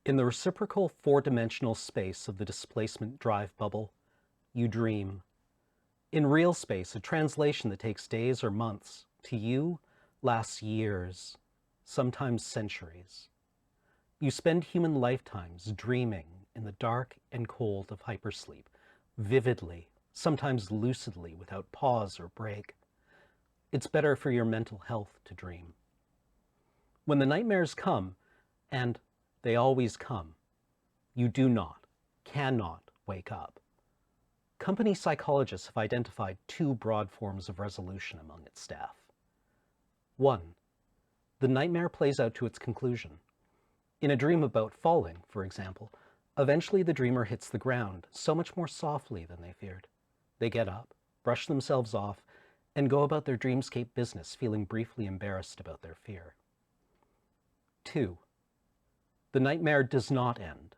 In the reciprocal four-dimensional space of the displacement drive bubble, you dream. In real space, a translation that takes days or months, to you, lasts years, sometimes centuries. You spend human lifetimes dreaming in the dark and cold of hypersleep, vividly, sometimes lucidly, without pause or break. It's better for your mental health to dream. When the nightmares come, and they always come, you do not, cannot wake up. Company psychologists have identified two broad forms of resolution among its staff. One, the nightmare plays out to its conclusion. In a dream about falling, for example, eventually the dreamer hits the ground so much more softly than they feared. They get up, brush themselves off, and go about their dreamscape business, feeling briefly embarrassed about their fear. Two, the nightmare does not end.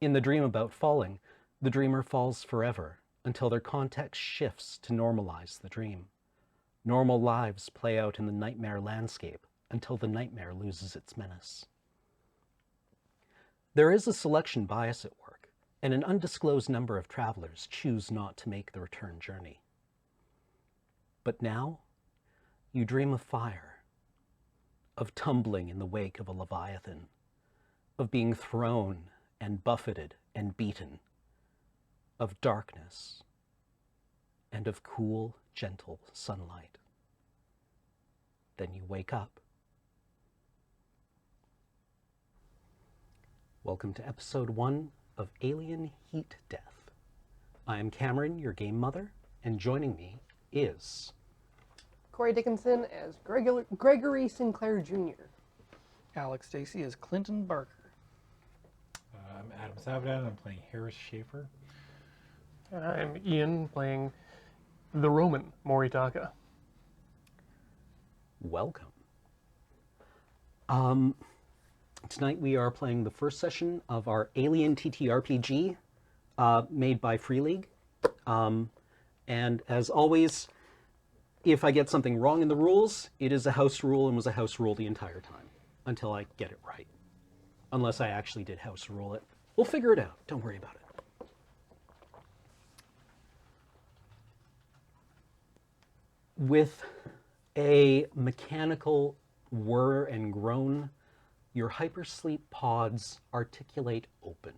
In the dream about falling, the dreamer falls forever until their context shifts to normalize the dream. Normal lives play out in the nightmare landscape until the nightmare loses its menace. There is a selection bias at work, and an undisclosed number of travelers choose not to make the return journey. But now, you dream of fire, of tumbling in the wake of a leviathan, of being thrown and buffeted and beaten, of darkness, and of cool, gentle sunlight. Then you wake up. Welcome to episode 1 of Alien Heat Death. I am Cameron, your game mother, and joining me is... Corey Dickinson as Gregory Sinclair Jr. Alex Stacy as Clinton Barker. I'm Adam Savadan. I'm playing Harris Schaefer. And I'm Ian playing the Roman Moritaka. Welcome. Tonight we are playing the first session of our Alien TTRPG made by Free League. And as always, if I get something wrong in the rules, it is a house rule and was a house rule the entire time until I get it right. Unless I actually did house rule it. We'll figure it out. Don't worry about it. With a mechanical whir and groan, your hypersleep pods articulate open.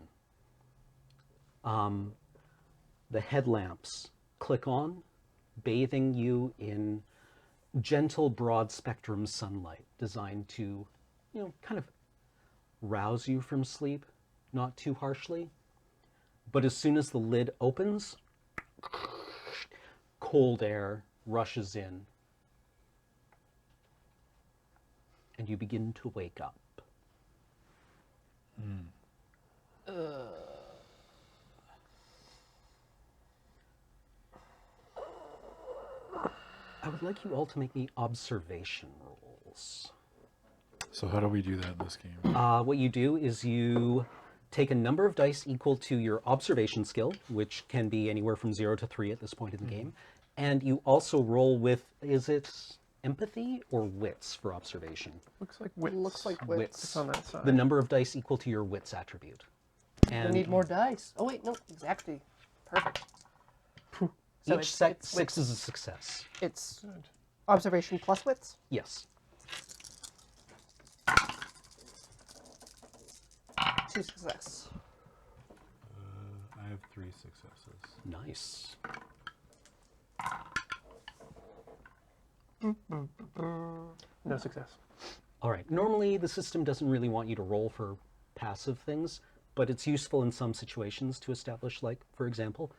The headlamps click on, bathing you in gentle, broad spectrum sunlight designed to, kind of rouse you from sleep, not too harshly. But as soon as the lid opens, cold air rushes in, and you begin to wake up. I would like you all to make me observation rolls. So how do we do that in this game? What you do is you take a number of dice equal to your observation skill, which can be anywhere from 0 to 3 at this point in the game, and you also roll with, is it empathy or wits for observation? Looks like wits. Wits. It's on that side. The number of dice equal to your wits attribute. I need more dice. Oh wait, no, exactly. Perfect. So Each it's six wits. is a success. It's observation plus wits. Yes. 2 success. I have 3 successes. Nice. No success. All right. Normally, the system doesn't really want you to roll for passive things, but it's useful in some situations to establish, like, for example,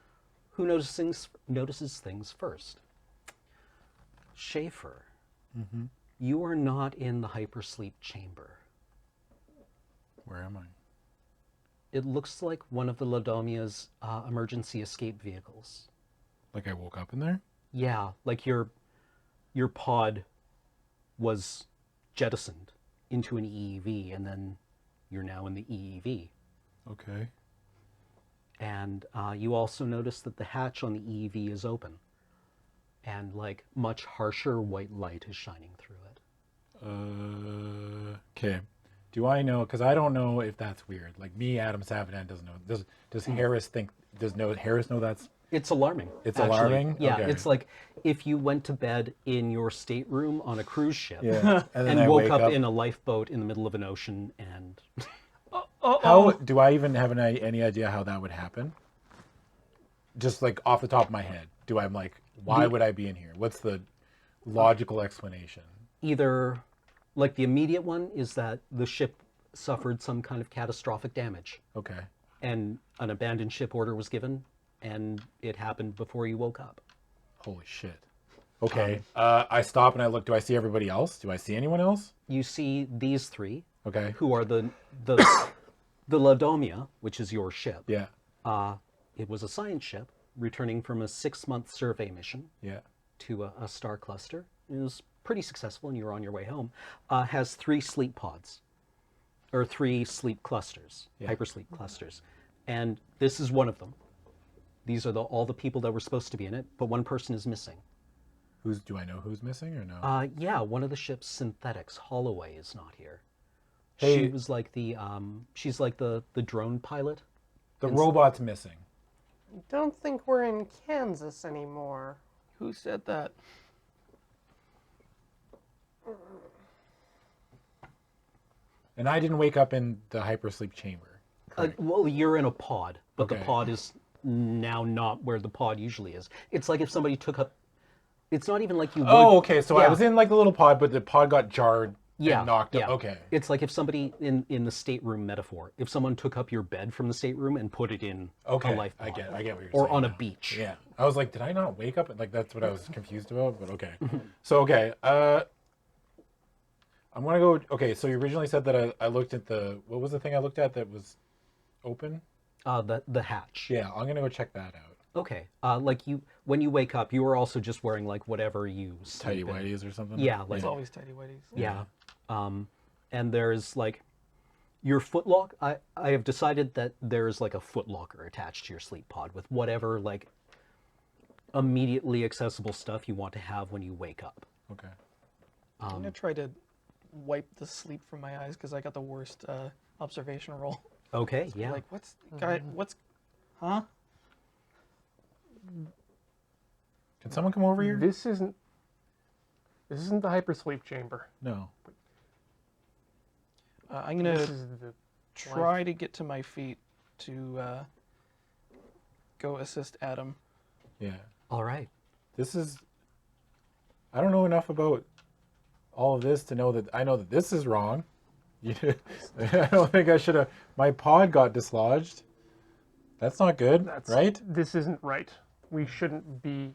who notices things first. Schaefer, you are not in the hypersleep chamber. Where am I? It looks like one of the Laudomia's emergency escape vehicles. Like I woke up in there? Yeah, like your pod was jettisoned into an EEV, and then you're now in the EEV. Okay. And you also notice that the hatch on the EEV is open, and like much harsher white light is shining through it. Okay. Do I know? Because I don't know if that's weird. Like me, Adam Savadan doesn't know. Does Harris think? Harris know that's? It's alarming. It's actually. alarming? Yeah, Okay. it's like if you went to bed in your stateroom on a cruise ship Yeah. And then and I woke wake up in a lifeboat in the middle of an ocean and How do I even have any idea how that would happen? Just like off the top of my head, I'm like, why would I be in here? What's the logical explanation? either, like the immediate one is that the ship suffered some kind of catastrophic damage Okay. and an abandoned ship order was given and it happened before you woke up. Holy shit. Okay. I stop and I look. Do I see everybody else? Do I see anyone else? You see these three, Okay. who are the Laudomia, which is your ship. Yeah. It was a science ship returning from a 6-month survey mission Yeah. to a star cluster. It was pretty successful and you're on your way home. Has 3 sleep pods, or 3 sleep clusters, hypersleep clusters. And this is one of them. These are all the people that were supposed to be in it, but one person is missing. Do I know who's missing or no? Yeah, one of the ship's synthetics, Holloway, is not here. Hey. She was like she's like the drone pilot. The robot's missing. Don't think we're in Kansas anymore. Who said that? And I didn't wake up in the hypersleep chamber. Well, you're in a pod, but the Okay. pod is now not where the pod usually is. It's like if somebody took up. It's not even like you. Oh, okay. So I Yeah. was in like the little pod, but the pod got jarred Yeah, and knocked yeah. up. Okay. It's like if somebody in the stateroom metaphor, if someone took up your bed from the stateroom and put it in Okay. a life pod, I get what you're saying. or on a now. beach. Yeah. I was like, did I not wake up? Like that's what I was confused about, but okay. So okay. I'm gonna go. Okay. So you originally said that I looked at what was the thing I looked at that was open? The hatch. Yeah. I'm gonna go check that out. Okay. Like when you wake up, you were also just wearing like whatever you Tidy sleep in. whities or something. Yeah, like It's always tidy whities. yeah. And there's like your footlock. I have decided that there's like a footlocker attached to your sleep pod with whatever like immediately accessible stuff you want to have when you wake up. Okay. I'm gonna try to wipe the sleep from my eyes because I got the worst observation roll. Okay, yeah. Like, huh? Can someone come over here? This isn't the hypersleep chamber. No. I'm gonna This is the try to get to my feet to go assist Adam. Yeah. All right. I don't know enough about all of this to know that I know that this is wrong. I don't think I should have. My pod got dislodged. That's not good, right? This isn't right. We shouldn't be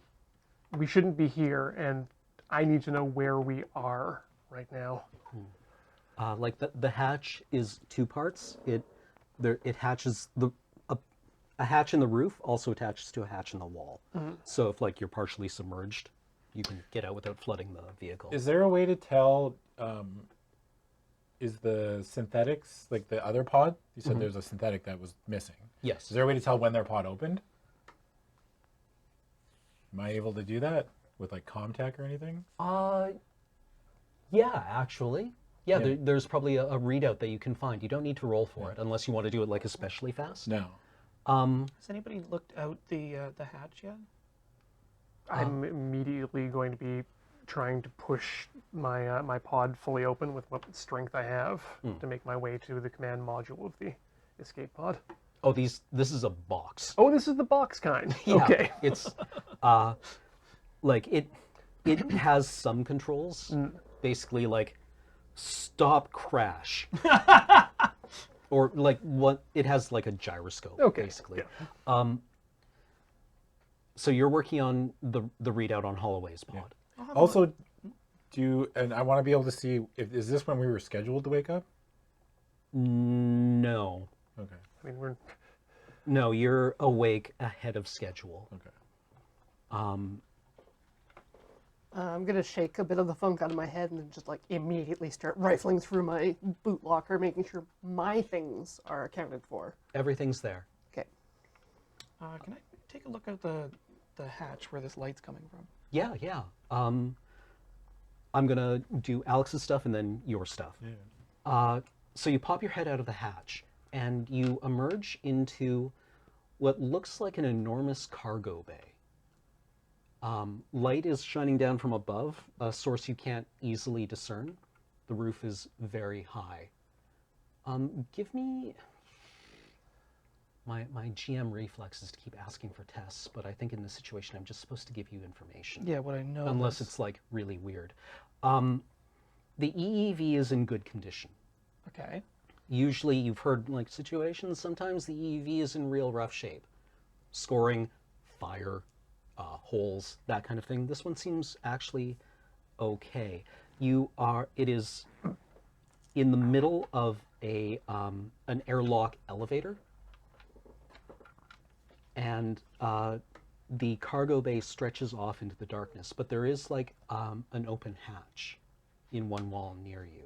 here, and I need to know where we are right now. Like the hatch is 2 parts. It hatches a hatch in the roof also attaches to a hatch in the wall. So if like you're partially submerged, you can get out without flooding the vehicle. Is there a way to tell? Is the synthetics like the other pod? You said there's a synthetic that was missing. Yes. Is there a way to tell when their pod opened? Am I able to do that with like Comtech or anything? Yeah, actually. Yeah, Yeah. there's probably a readout that you can find. You don't need to roll for it unless you want to do it like especially fast. No. Has anybody looked out the hatch yet? I'm immediately going to be trying to push my my pod fully open with what strength I have to make my way to the command module of the escape pod. Oh, this is a box. Oh, this is the box kind. Yeah, Okay. It's like it has some controls. Basically like stop crash. Or like what it has like a gyroscope Okay, basically. So you're working on the readout on Holloway's pod. Also, and I want to be able to see is this when we were scheduled to wake up? No. Okay. I mean, No, you're awake ahead of schedule. Okay. I'm gonna shake a bit of the funk out of my head and then just like immediately start rifling through my boot locker, making sure my things are accounted for. Everything's there. Okay. Can I take a look at the hatch where this light's coming from? Yeah, yeah. I'm gonna do Alex's stuff and then your stuff. Yeah. So you pop your head out of the hatch, and you emerge into what looks like an enormous cargo bay. Light is shining down from above, a source you can't easily discern. The roof is very high. Give me... My GM reflex is to keep asking for tests, but I think in this situation I'm just supposed to give you information. Yeah, what I know. Unless it's like really weird. The EEV is in good condition. Okay. Usually you've heard like situations, sometimes the EEV is in real rough shape. Scoring, fire, holes, that kind of thing. This one seems actually okay. It is in the middle of an airlock elevator. And the cargo bay stretches off into the darkness, but there is like an open hatch in one wall near you.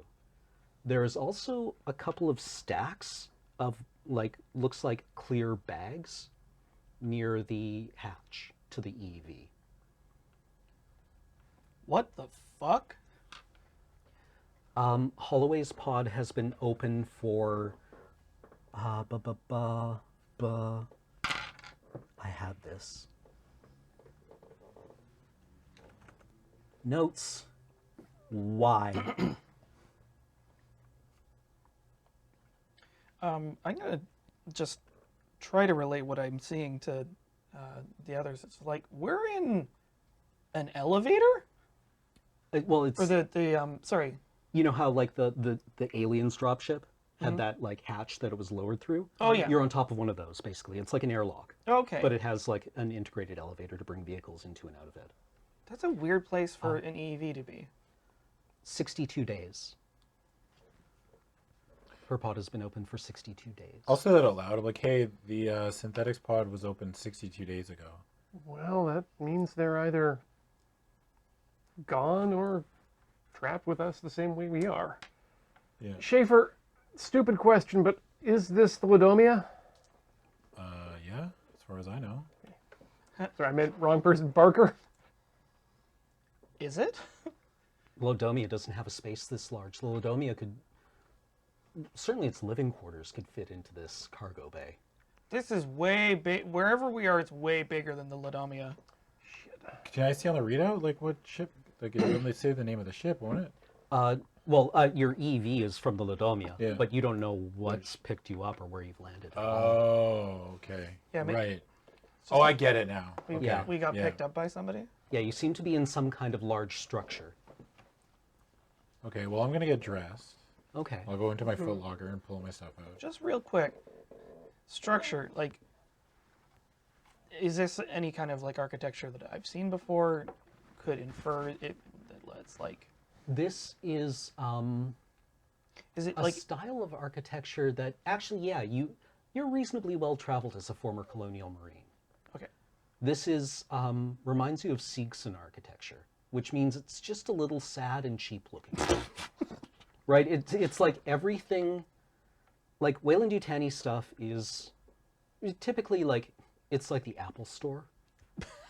There is also a couple of stacks of like, looks like clear bags near the hatch to the EV. What the fuck? Holloway's pod has been open for I had this. Notes. Why? I'm gonna just try to relate what I'm seeing to the others. It's like we're in an elevator, Well, it's or the sorry. you know how like the aliens dropship had that like hatch that it was lowered through. Oh, yeah. You're on top of one of those basically. It's like an airlock, Okay, but it has like an integrated elevator to bring vehicles into and out of it. that's a weird place for an EV to be. 62 days. Her pod has been open for 62 days. I'll say that out loud. I'm like, hey, the synthetics pod was open 62 days ago. Well, that means they're either gone or trapped with us the same way we are. Yeah. Schaefer, stupid question, but is this the Laudomia? Yeah, as far as I know. Sorry, I meant wrong person. Barker? Is it? Laudomia doesn't have a space this large. Laudomia could, certainly its living quarters could fit into this cargo bay. This is way big. Wherever we are, it's way bigger than the Laudomia. Can I see on the readout, like, what ship? Like, it'll only say the name of the ship, won't it? Your EV is from the Laudomia, Yeah. but you don't know what's picked you up or where you've landed. Oh, okay. Yeah, right. Oh, I get it now. Okay. Yeah. We got Yeah. picked up by somebody. Yeah, you seem to be in some kind of large structure. Okay, well, I'm going to get dressed. Okay. I'll go into my foot locker and pull my stuff out. Just real quick, structure, like, is this any kind of like architecture that I've seen before? Could infer it that it's like, This is is it a like, style of architecture that actually, yeah, you're reasonably well traveled as a former colonial marine. okay, This is reminds you of Siegson architecture, which means it's just a little sad and cheap looking. Right? It's like everything, like Weyland-Yutani stuff is typically like, it's like the Apple Store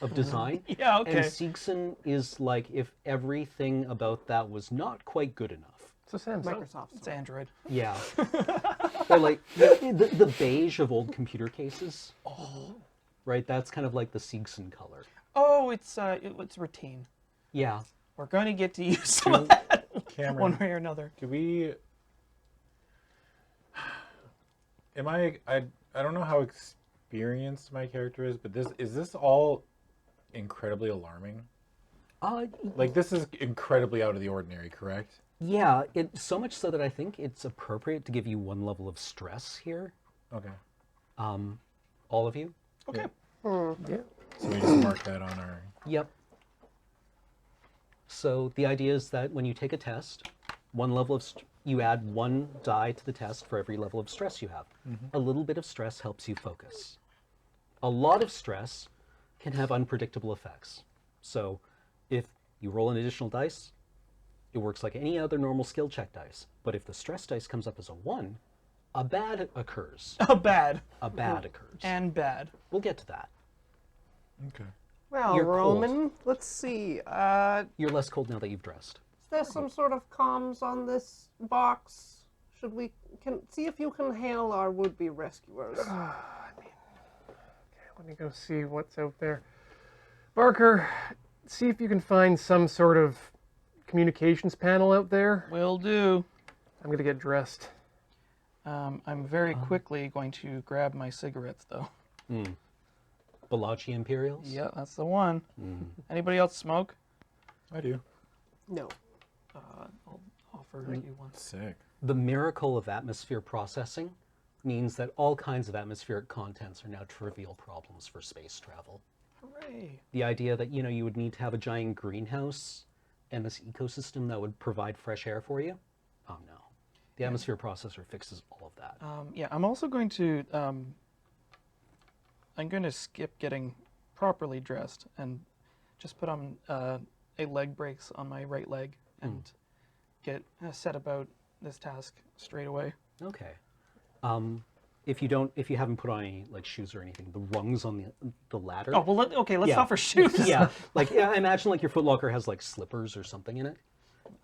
of design. yeah, okay. And Siegson is like if everything about that was not quite good enough. It's a Samsung. Microsoft. It's Android. Yeah. Or like the beige of old computer cases. Oh, Right? That's kind of like the Siegson color. oh, it's routine. Yeah. We're going to get to use some of that Cameron, one way or another. could we... I don't know how experienced my character is, but is this all incredibly alarming? Like, this is incredibly out of the ordinary, correct? Yeah, so much so that I think it's appropriate to give you one level of stress here. Okay. All of you? Okay. Yeah. So we just mark that on our... Yep. So the idea is that when you take a test, one level of you add one die to the test for every level of stress you have. A little bit of stress helps you focus. A lot of stress can have unpredictable effects. So if you roll an additional dice, it works like any other normal skill check dice. But if the stress dice comes up as a 1, a bad occurs. Bad. A bad occurs. And bad. We'll get to that. Okay. Well, You're cold. Roman, let's see. You're less cold now that you've dressed. Is there some sort of comms on this box? Should we see if you can hail our would-be rescuers? Let me go see what's out there. Barker, see if you can find some sort of communications panel out there. Will do. I'm gonna get dressed. I'm very quickly going to grab my cigarettes, though. Balachi Imperials? Yeah, that's the one. Anybody else smoke? I do. No. I'll offer you one. Sick. The miracle of atmosphere processing means that all kinds of atmospheric contents are now trivial problems for space travel. Hooray. The idea that, you would need to have a giant greenhouse and this ecosystem that would provide fresh air for you? Oh, no. The atmosphere processor fixes all of that. Yeah, I'm also going to skip getting properly dressed and just put on a leg brace on my right leg and get set about this task straight away. Okay. If you haven't put on any like shoes or anything, the rungs on the ladder. Oh well, let's Yeah. offer shoes. Yeah, I imagine like your footlocker has like slippers or something in it.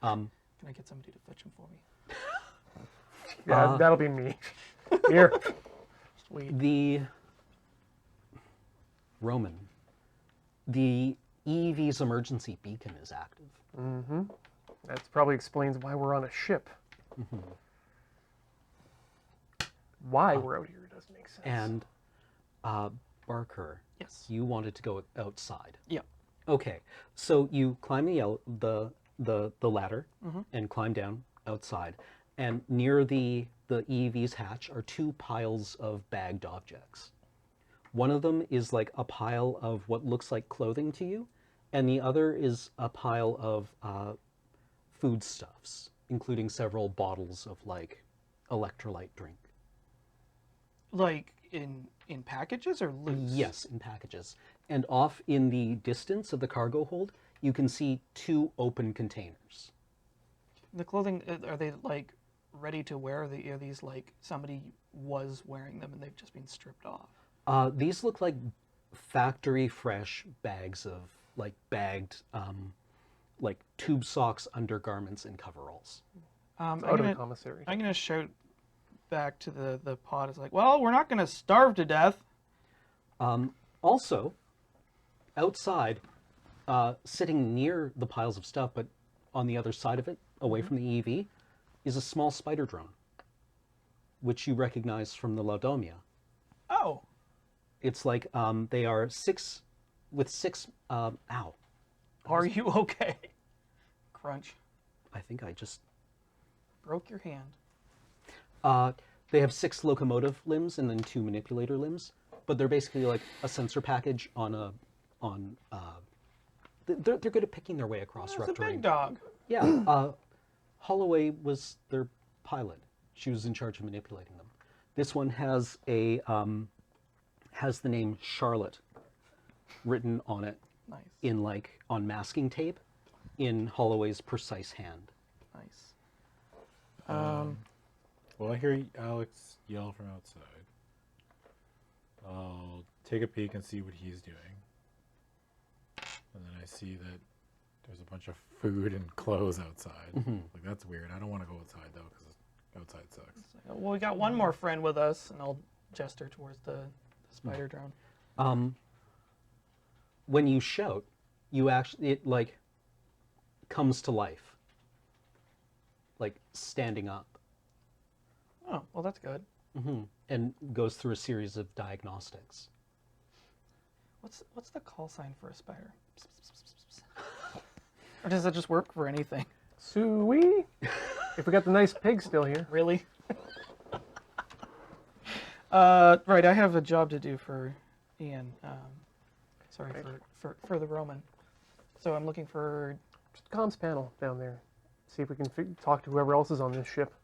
Can I get somebody to fetch them for me? Yeah, that'll be me. Here. Sweet. The Roman, the EV's emergency beacon is active. That probably explains why we're on a ship. Why we're out here doesn't make sense. And Barker, Yes. you wanted to go outside. Yeah. Okay, so you climb the ladder and climb down outside, and near the EV's hatch are two piles of bagged objects. One of them is like a pile of what looks like clothing to you, and the other is a pile of foodstuffs, including several bottles of like electrolyte drink. Like in packages or loose? Yes, in packages. And off in the distance of the cargo hold, you can see two open containers. The clothing, are they like ready to wear? Are these like somebody was wearing them and they've just been stripped off? These look like factory fresh bags of like bagged like tube socks, undergarments, and coveralls. I'm Out of the gonna commissary. shout back to the pod. It's like, well, we're not gonna starve to death. Also, outside, sitting near the piles of stuff, but on the other side of it, away from the EV, is a small spider drone, which you recognize from the Laudomia. Oh, It's like they are six. Ow. are you okay? Crunch. I think I just. Broke your hand. They have 6 locomotive limbs and then 2 manipulator limbs, but they're basically like a sensor package they're good at picking their way across That's rough a big terrain. dog. Yeah, Holloway was their pilot. She was in charge of manipulating them. This one has has the name Charlotte written on it Nice. in like on masking tape in Holloway's precise hand. Nice. Well, I hear Alex yell from outside. I'll take a peek and see what he's doing. And then I see that there's a bunch of food and clothes outside. Like, that's weird. I don't want to go outside, though, because outside sucks. Well, we got one more friend with us, and I'll gesture towards the spider drone. When you shout, it like comes to life, like standing up, Oh, well, that's good. and goes through a series of diagnostics. What's the call sign for a spider? Or does that just work for anything? Suey? If we got the nice pig still here. Really? Right, I have a job to do for Ian. Sorry, for the Roman. So I'm looking for. Just a comms panel down there. See if we can talk to whoever else is on this ship.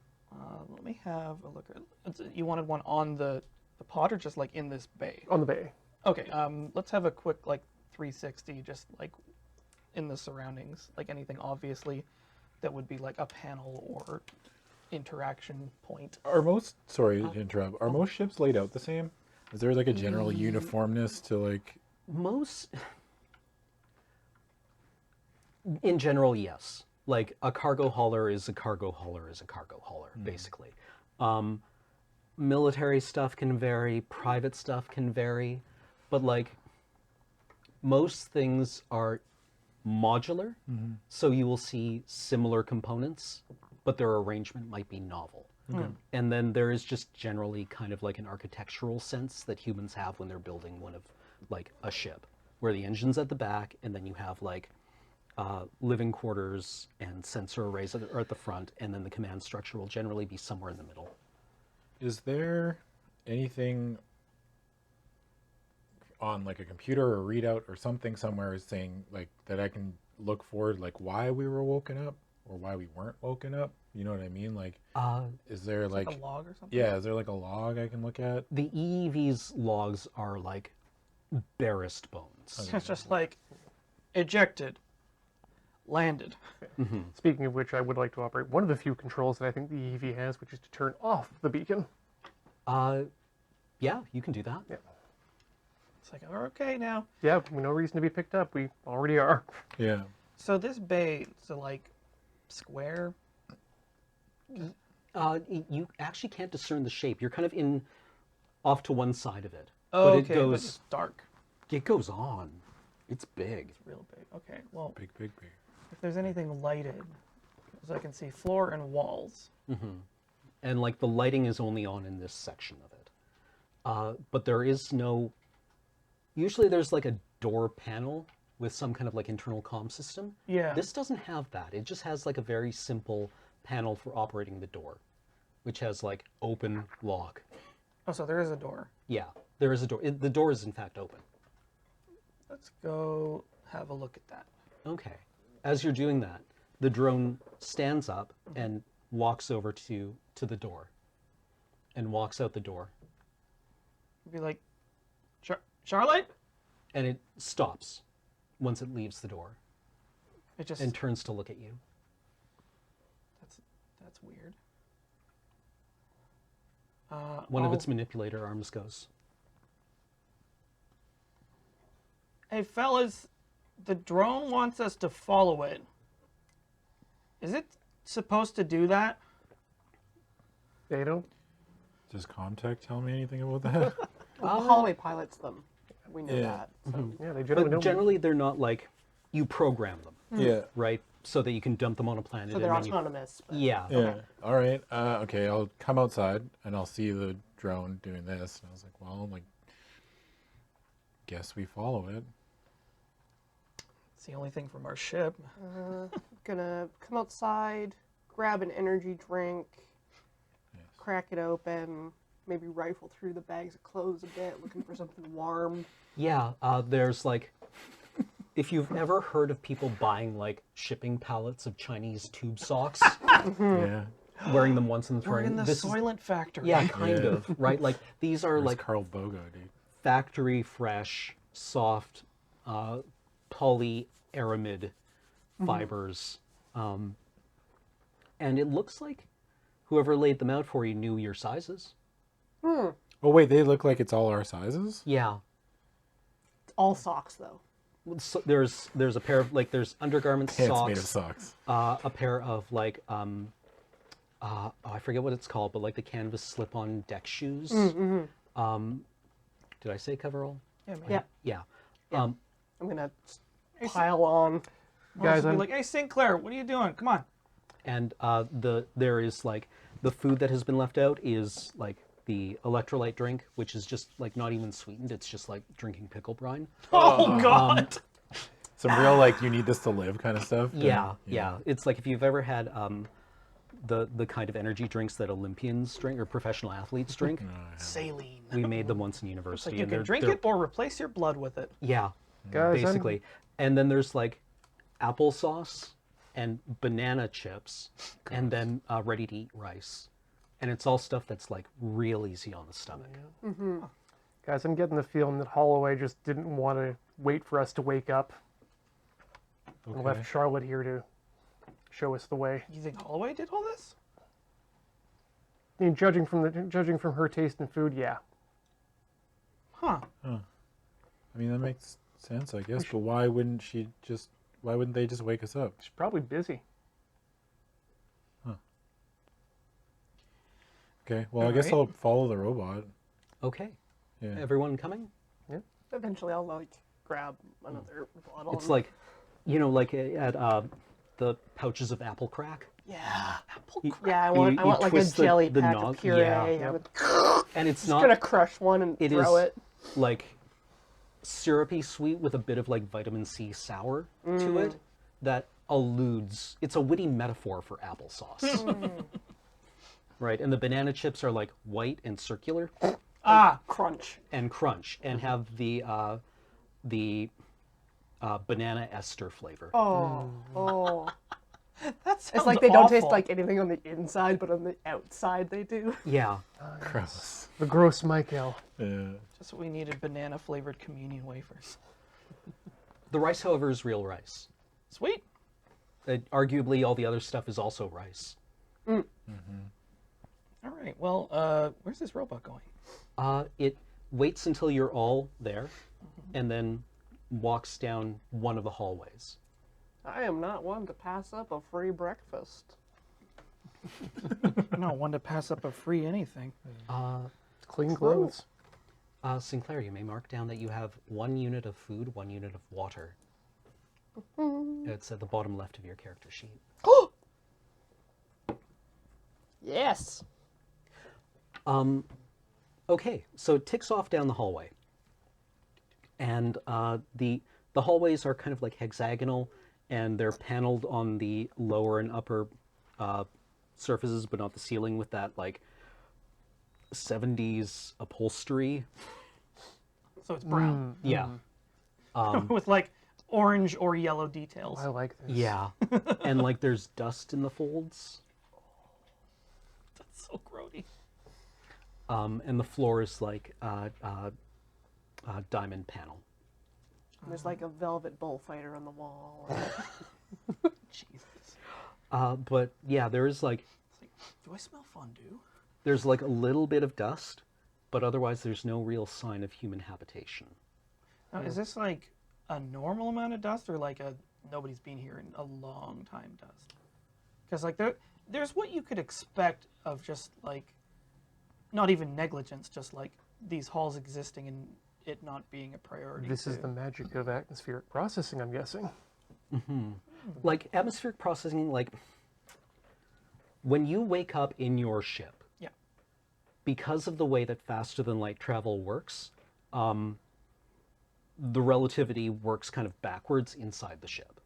Let me have a look at. You wanted one on the pod or just like in this bay? On the bay. Okay. Let's have a quick like 360, just like in the surroundings, like anything obviously that would be like a panel or interaction point. Are most, sorry to interrupt, are most ships laid out the same? Is there like a general uniformness to like... In general, yes. Like a cargo hauler is a cargo hauler is a cargo hauler, basically. Military stuff can vary, private stuff can vary, but like most things are modular, so you will see similar components, but their arrangement might be novel. And then there is just generally kind of like an architectural sense that humans have when they're building one of like a ship, where the engine's at the back, and then you have like living quarters and sensor arrays are at the front, and then the command structure will generally be somewhere in the middle. Is there anything on like a computer or readout or something somewhere saying like that I can look for like why we were woken up or why we weren't woken up? You know what I mean? Like, is there like, a log or something? yeah, is there like a log I can look at? The EEV's logs are like barest bones. It's just like ejected, landed. Speaking of which, I would like to operate one of the few controls that I think the EV has, which is to turn off the beacon. Yeah, you can do that. Yeah. It's like, we're okay now. Yeah, no reason to be picked up. We already are. Yeah. So this bay, so like square. You actually can't discern the shape. You're kind of in off to one side of it, Oh, but okay, it but goes it's dark. it goes on. It's big. It's real big. Okay, well, Big, big, big. if there's anything lighted, so I can see floor and walls. And like the lighting is only on in this section of it. But there is no, usually there's like a door panel with some kind of like internal comm system. Yeah. This doesn't have that. It just has like a very simple panel for operating the door, which has like open, lock. Oh, so there is a door. Yeah, there is a door. The door is in fact open. Let's go have a look at that. Okay. As you're doing that, the drone stands up and walks over to the door and walks out the door, Be like, Charlotte? and it stops once it leaves the door It just, and turns to look at you. that's weird. One of I'll- its manipulator arms goes. Hey, fellas, the drone wants us to follow it. Is it supposed to do that? They don't. Does Comtech tell me anything about that? Well, Holloway pilots them. We know Yeah. that. So. Yeah, they generally But don't. generally, they're not like, you program them, Yeah. right? So that you can dump them on a planet. So they're and then autonomous. But Yeah. Yeah. All right. Okay. I'll come outside and I'll see the drone doing this. And I was like, well, like, guess we follow it. It's the only thing from our ship. Gonna come outside, grab an energy drink, crack it open, maybe rifle through the bags of clothes a bit, looking for something warm. Yeah, there's like, if you've ever heard of people buying like shipping pallets of Chinese tube socks, Yeah. wearing them once and We're throwing in the this is- Soylent factory. yeah, kind Yeah. of, right? Like these are Where's like Carl Bogo, dude? factory fresh, soft, polyaramid fibers. And it looks like whoever laid them out for you knew your sizes. Oh wait, they look like it's all our sizes. Yeah. All socks, though. So there's a pair of like there's undergarments, Pants socks, made of socks. a pair of like I forget what it's called, but like the canvas slip-on deck shoes. Did I say coverall? Yeah, man. Yeah. Yeah. I'm gonna pile on. Guys, Be I'm like, hey, Sinclair, what are you doing? Come on. And there is like the food that has been left out is like the electrolyte drink, which is just like not even sweetened. It's just like drinking pickle brine. Oh, God. Some real like you need this to live kind of stuff. Yeah. It's like if you've ever had the kind of energy drinks that Olympians drink or professional athletes drink. Saline. We made them once in It's university. like you and can they're- drink they're- it or replace your blood with it. Yeah, Guys, I'm- basically. And then there's like applesauce and banana chips, and then ready-to-eat rice. And it's all stuff that's like real easy on the stomach. Guys, I'm getting the feeling that Holloway just didn't want to wait for us to wake up and Okay. left Charlotte here to show us the way. You think Holloway did all this? I mean, judging from her taste in food, yeah. Huh. I mean that makes sense, I guess. But why wouldn't they just wake us up? She's probably busy. Okay, well, I guess Alright. I'll follow the robot. Okay. Yeah. Everyone coming? Eventually, I'll like grab another bottle. It's and- like, like at the pouches of apple crack. yeah, You- yeah. I you- want you like a twist jelly the pack nog- of puree. yeah. I'm And it's just not gonna crush one and it throw is it. like syrupy sweet with a bit of like vitamin C sour to it that alludes. It's a witty metaphor for applesauce. Right, and the banana chips are like white and circular Crunch. and crunch and have the banana ester flavor. Oh. That It's sounds like they don't taste awful. like anything on the inside, but on the outside they do. Yeah. Gross. The gross Michael. Yeah. Just what we needed, banana flavored communion wafers. The rice, however, is real rice. Sweet. Arguably, all the other stuff is also rice. All right. Well, where's this robot going? It waits until you're all there, and then walks down one of the hallways. I am not one to pass up a free breakfast. No one to pass up a free anything. Clean clothes. Sinclair, you may mark down that you have 1 unit of food, 1 unit of water. It's at the bottom left of your character sheet. Yes. Okay, so it ticks off down the hallway, and the hallways are kind of like hexagonal, and they're paneled on the lower and upper surfaces, but not the ceiling, with that like 70s upholstery. So it's brown Yeah, with like orange or yellow details. I like this. yeah, and like there's dust in the folds, That's so grody. and the floor is like diamond panel. There's like a velvet bullfighter on the wall. Jesus. But yeah, there is like It's like, do I smell fondue? there's like a little bit of dust, but otherwise there's no real sign of human habitation. Now, is this like a normal amount of dust or like a nobody's been here in a long time dust? Because like there's what you could expect of just like not even negligence, just like these halls existing and it not being a priority. This is to- the magic of atmospheric processing, I'm guessing. Like atmospheric processing, like when you wake up in your ship, Yeah. because of the way that faster than light travel works, the relativity works kind of backwards inside the ship,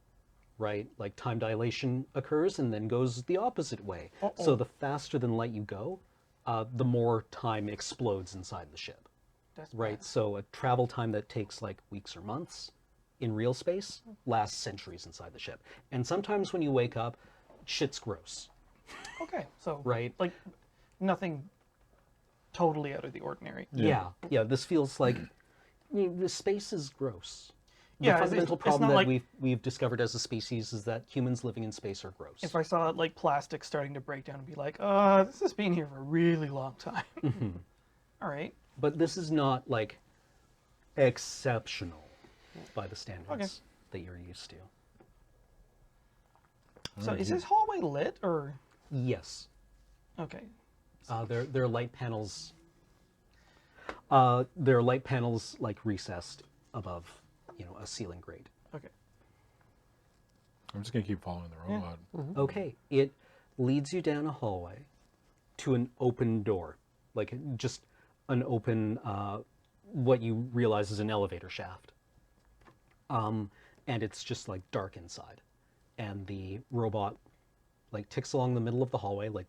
right? Like time dilation occurs and then goes the opposite way. So the faster than light you go, the more time explodes inside the ship, That's right? So a travel time that takes like weeks or months in real space lasts centuries inside the ship. And sometimes when you wake up, shit's gross, Okay, so right? like nothing totally out of the ordinary. Yeah, this feels like the space is gross. The Yeah, fundamental it's problem not that like- we've discovered as a species is that humans living in space are gross. If I saw like plastic starting to break down and be like, this has been here for a really long time. All right. But this is not like exceptional by the standards that you're used to. So is this hallway lit or Yes, okay? there are light panels. There are light panels like recessed above, a ceiling grate. Okay. I'm just gonna keep following the robot. Okay, it leads you down a hallway to an open door, like just an open, what you realize is an elevator shaft. And it's just like dark inside. And the robot like ticks along the middle of the hallway, like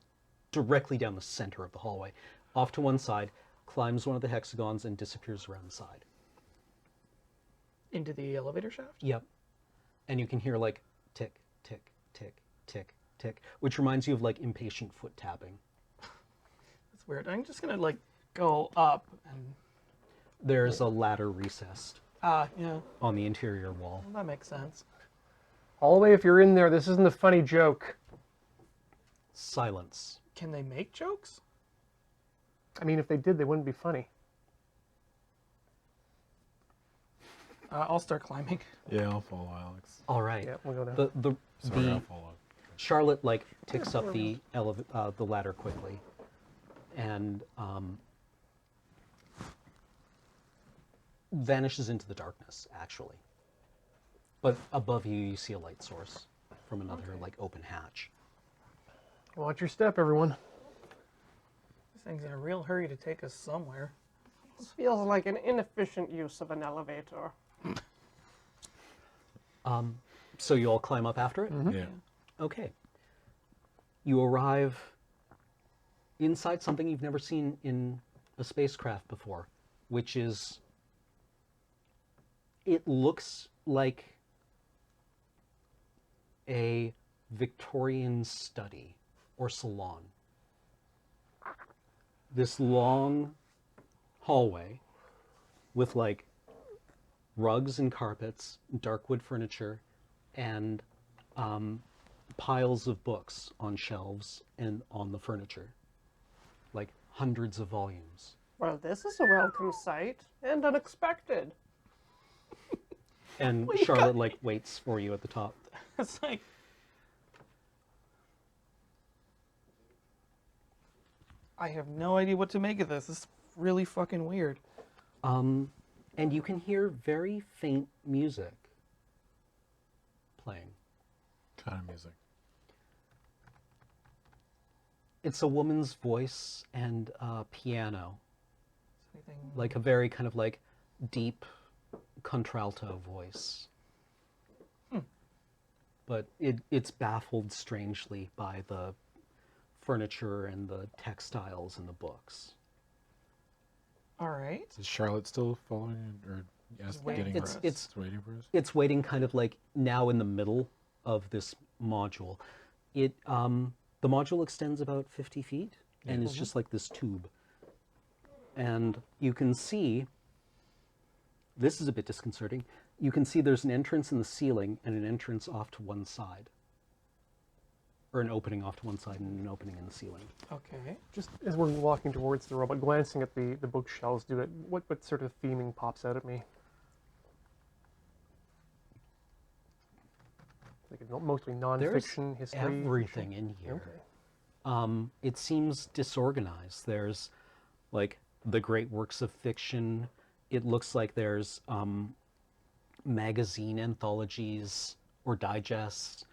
directly down the center of the hallway, off to one side, climbs one of the hexagons and disappears around the side. Into the elevator shaft? Yep. And you can hear like tick, tick, tick, tick, tick, which reminds you of like impatient foot tapping. That's weird. I'm just gonna like go up and There's a ladder recessed yeah, on the interior wall. well, that makes sense. Holloway, if you're in there, this isn't a funny joke. Silence. Can they make jokes? I mean, if they did, they wouldn't be funny. I'll start climbing. Yeah, I'll follow Alex. All right. Yeah, we'll go down. Sorry, I'll The follow. Charlotte like takes up the ladder quickly. and vanishes into the darkness, actually. But above you, you see a light source from another, like, open hatch. Watch your step, everyone. This thing's in a real hurry to take us somewhere. This feels like an inefficient use of an elevator. So you all climb up after it? Yeah. Okay. You arrive inside something you've never seen in a spacecraft before, which is, it looks like a Victorian study or salon. This long hallway with like rugs and carpets, dark wood furniture, and piles of books on shelves and on the furniture, like hundreds of volumes. Well, this is a welcome sight and unexpected. And Charlotte like waits for you at the top. It's like, I have no idea what to make of this. This is really fucking weird. And you can hear very faint music playing. Kind of music. It's a woman's voice and piano, Anything? like a very kind of like deep contralto voice. But it's baffled strangely by the furniture and the textiles and the books. All right. Is Charlotte still following or waiting getting for us. It's waiting for us? It's waiting kind of like now in the middle of this module. It the module extends about 50 feet and it's just like this tube. And you can see, this is a bit disconcerting, you can see there's an entrance in the ceiling and an entrance off to one side. Or an opening off to one side and an opening in the ceiling. Okay. Just as we're walking towards the robot, glancing at the bookshelves, what sort of theming pops out at me? Like mostly nonfiction, history. Everything in here. Okay. It seems disorganized. There's like the great works of fiction. It looks like there's magazine anthologies or digests.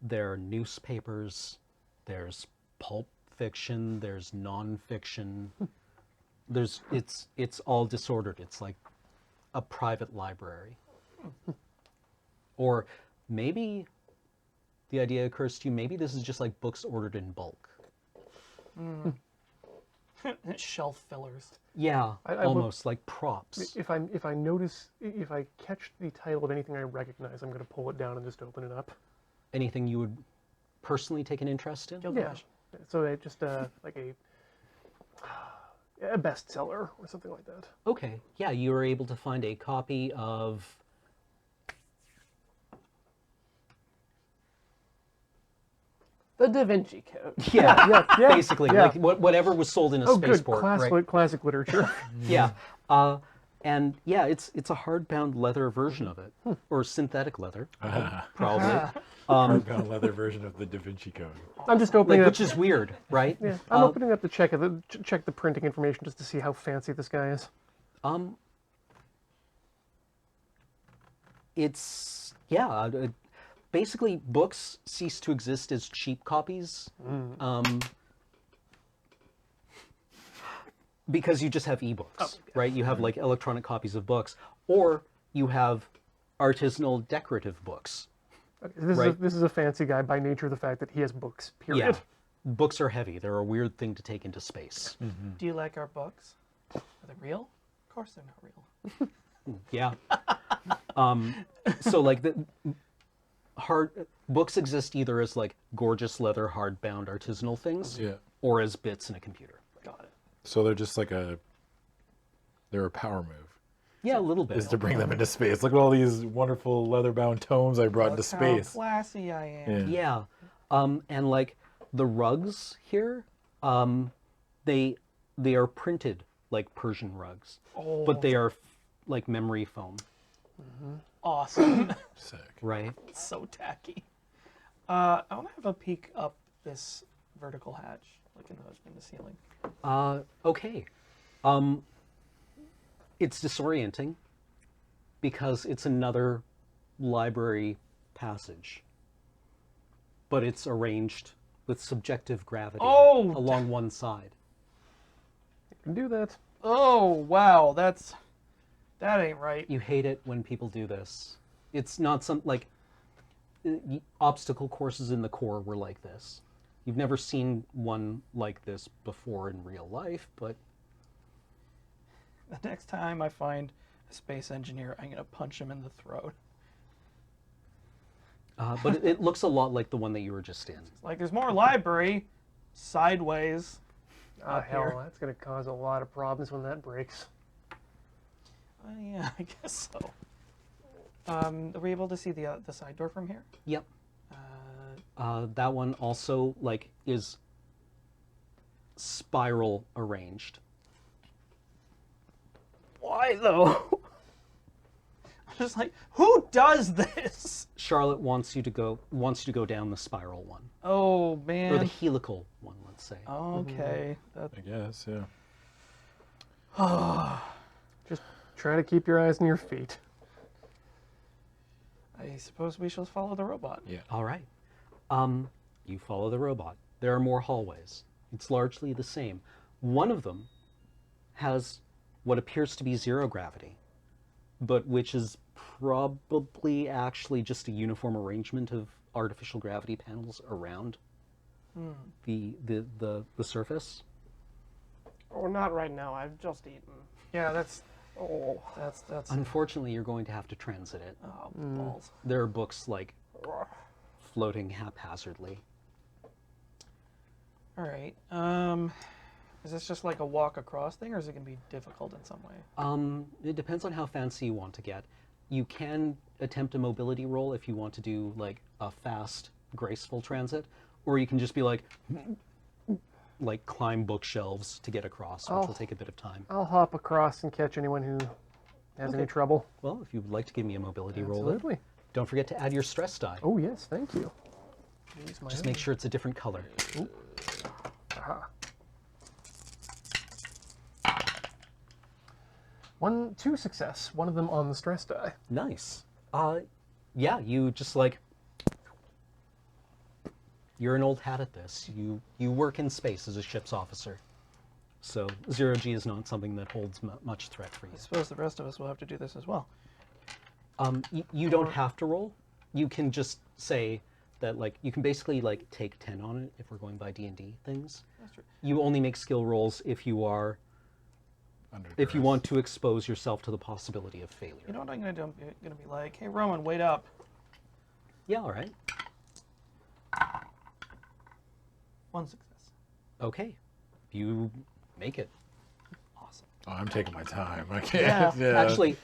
There are newspapers. There's pulp fiction. There's nonfiction. It's all disordered. It's like a private library. Or maybe the idea occurs to you, maybe this is just like books ordered in bulk. Shelf fillers. Yeah, I will- almost like props. If I catch the title of anything I recognize, I'm going to pull it down and just open it up. Anything you would personally take an interest in? Gilgamesh. So just like a bestseller or something like that. Okay, yeah, you were able to find a copy of The Da Vinci Code. yeah, yeah, basically yeah. like whatever was sold in a Oh, good. spaceport, Classic, right? classic literature. Yeah, and yeah, it's a hardbound leather version of it, or synthetic leather, probably. Hardbound leather version of the Da Vinci Code. I'm just opening Like, up. which is weird, right? Yeah, I'm opening up to check the printing information just to see how fancy this guy is. It's basically books cease to exist as cheap copies, because you just have ebooks, right? You have like electronic copies of books, or you have artisanal decorative books. Okay, this Right. this is a fancy guy by nature of the fact that he has books. Period. Yeah, books are heavy. They're a weird thing to take into space. Do you like our books? Are they real? Of course they're not real. Yeah. So like the hard books exist either as like gorgeous leather hardbound artisanal things, Yeah. or as bits in a computer. Got it. So they're just like they're a power move. Yeah, a little bit. Is to bring them into space. Look at all these wonderful leather-bound tomes I brought into Look how space. classy I am. Yeah. Yeah, and like the rugs here, they are printed like Persian rugs, but they are like memory foam, Awesome. Sick. right? So tacky. I want to have a peek up this vertical hatch, like in the ceiling. Okay. It's disorienting because it's another library passage, but it's arranged with subjective gravity Oh! along one side. You can do that. Oh wow, that ain't right. You hate it when people do this. It's not some like obstacle courses in the core were like this. You've never seen one like this before in real life, but The next time I find a space engineer, I'm gonna punch him in the throat. but it looks a lot like the one that you were just in. Like there's more library sideways. Ah, Up hell, here. that's going to cause a lot of problems when that breaks. Yeah, I guess so. Are we able to see the side door from here? Yep. That one also like is spiral arranged. Why though? I'm just like, who does this? Charlotte wants you to go down the spiral one, Oh or the man. helical one, let's say. Okay. That, I guess, yeah. Just try to keep your eyes on your feet. I suppose we shall follow the robot. Yeah. All right. You follow the robot. There are more hallways. It's largely the same. One of them has what appears to be zero gravity, but which is probably actually just a uniform arrangement of artificial gravity panels around the surface. Oh, not right now. I've just eaten. Yeah, that's Oh. that's Unfortunately, you're going to have to transit it. oh, balls. There are books like floating haphazardly. All right. Is this just like a walk across thing, or is it gonna be difficult in some way? It depends on how fancy you want to get. You can attempt a mobility roll if you want to do like a fast, graceful transit, or you can just be like climb bookshelves to get across, which will take a bit of time. I'll hop across and catch anyone who has any trouble. Well, if you would like to give me a mobility roll, then Absolutely. don't forget to add your stress die. Oh, yes, thank you. Use my Just make sure it's a different color. Aha. 2 success. One of them on the stress die. Nice. Yeah, you just you're an old hat at this. You work in space as a ship's officer. So 0G is not something that holds much threat for you. I suppose the rest of us will have to do this as well. You don't have to roll. You can just say that you can basically take 10 on it if we're going by D&D things. That's true. You only make skill rolls if you are Under if you duress. want to expose yourself to the possibility of failure. You know what I'm gonna do? I'm gonna be like, hey Roman, wait up. Yeah, all right. 1 success. Okay. You make it. Awesome. Oh, I'm taking my time. I can't. Yeah. Actually,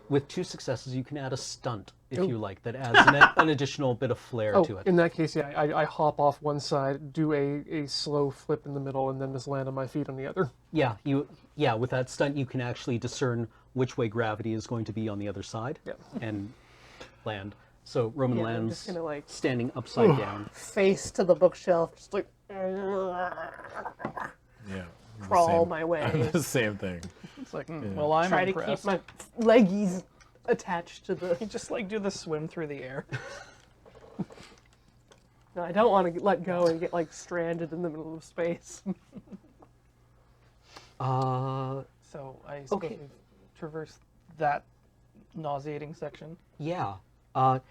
with 2 successes, you can add a stunt if you like. That adds an additional bit of flair Oh, to it. in that case, yeah, I hop off one side, do a slow flip in the middle, and then just land on my feet on the other. Yeah, with that stunt, you can actually discern which way gravity is going to be on the other side Yep. and land. So Roman Yeah, I'm lands just gonna, standing upside down. Face to the bookshelf, just Yeah. the crawl same- my way. the same thing. It's like, well, I'm Try to impressed. keep my leggies attached to the. You just do the swim through the air. No, I don't want to let go and get stranded in the middle of space. So I suppose Okay. we've traversed that nauseating section. Yeah. And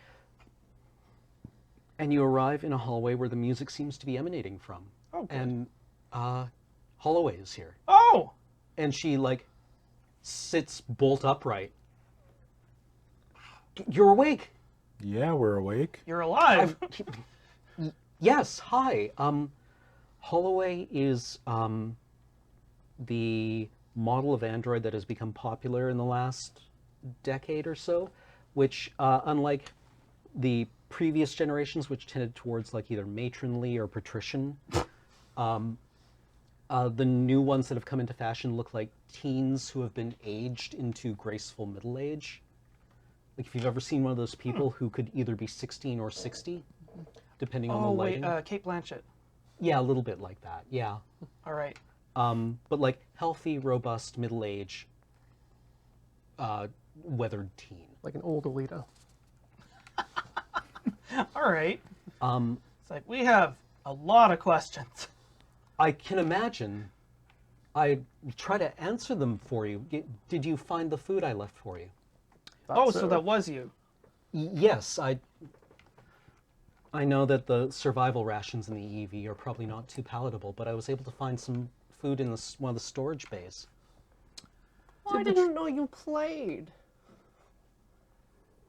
you arrive in a hallway where the music seems to be emanating from. Oh, good. And Holloway is here. Oh! And she sits bolt upright. You're awake. Yeah, we're awake. You're alive! Yes, hi. Holloway is the model of android that has become popular in the last decade or so, which, unlike the previous generations, which tended towards either matronly or patrician, the new ones that have come into fashion look like teens who have been aged into graceful middle age. Like if you've ever seen one of those people who could either be 16 or 60, depending on the Oh, wait, lighting. Kate Blanchett. Yeah, a little bit like that. Yeah. All right. But like healthy, robust, middle-aged, weathered teen. Like an old Alita. All right. It's like we have a lot of questions. I can imagine. I try to answer them for you. Did you find the food I left for you? Oh, so that was you. Yes, I know that the survival rations in the EV are probably not too palatable, but I was able to find some food in one of the storage bays. I didn't know you played.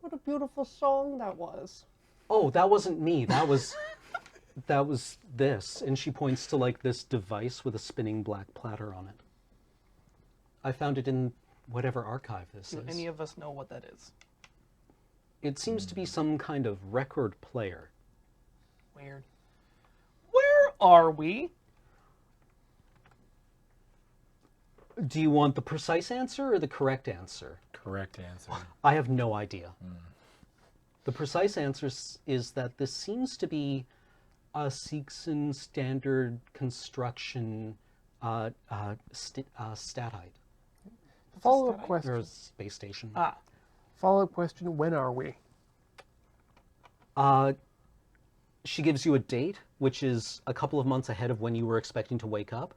What a beautiful song that was. Oh, that wasn't me. That was this. And she points to like this device with a spinning black platter on it. I found it in whatever archive this Do is. any of us know what that is? It seems to be some kind of record player. Weird. Where are we? Do you want the precise answer or the correct answer? Correct answer. I have no idea. The precise answer is that this seems to be a Seegson standard construction statite, Follow-up or question. space station. Ah, Follow-up question. When are we? She gives you a date, which is a couple of months ahead of when you were expecting to wake up.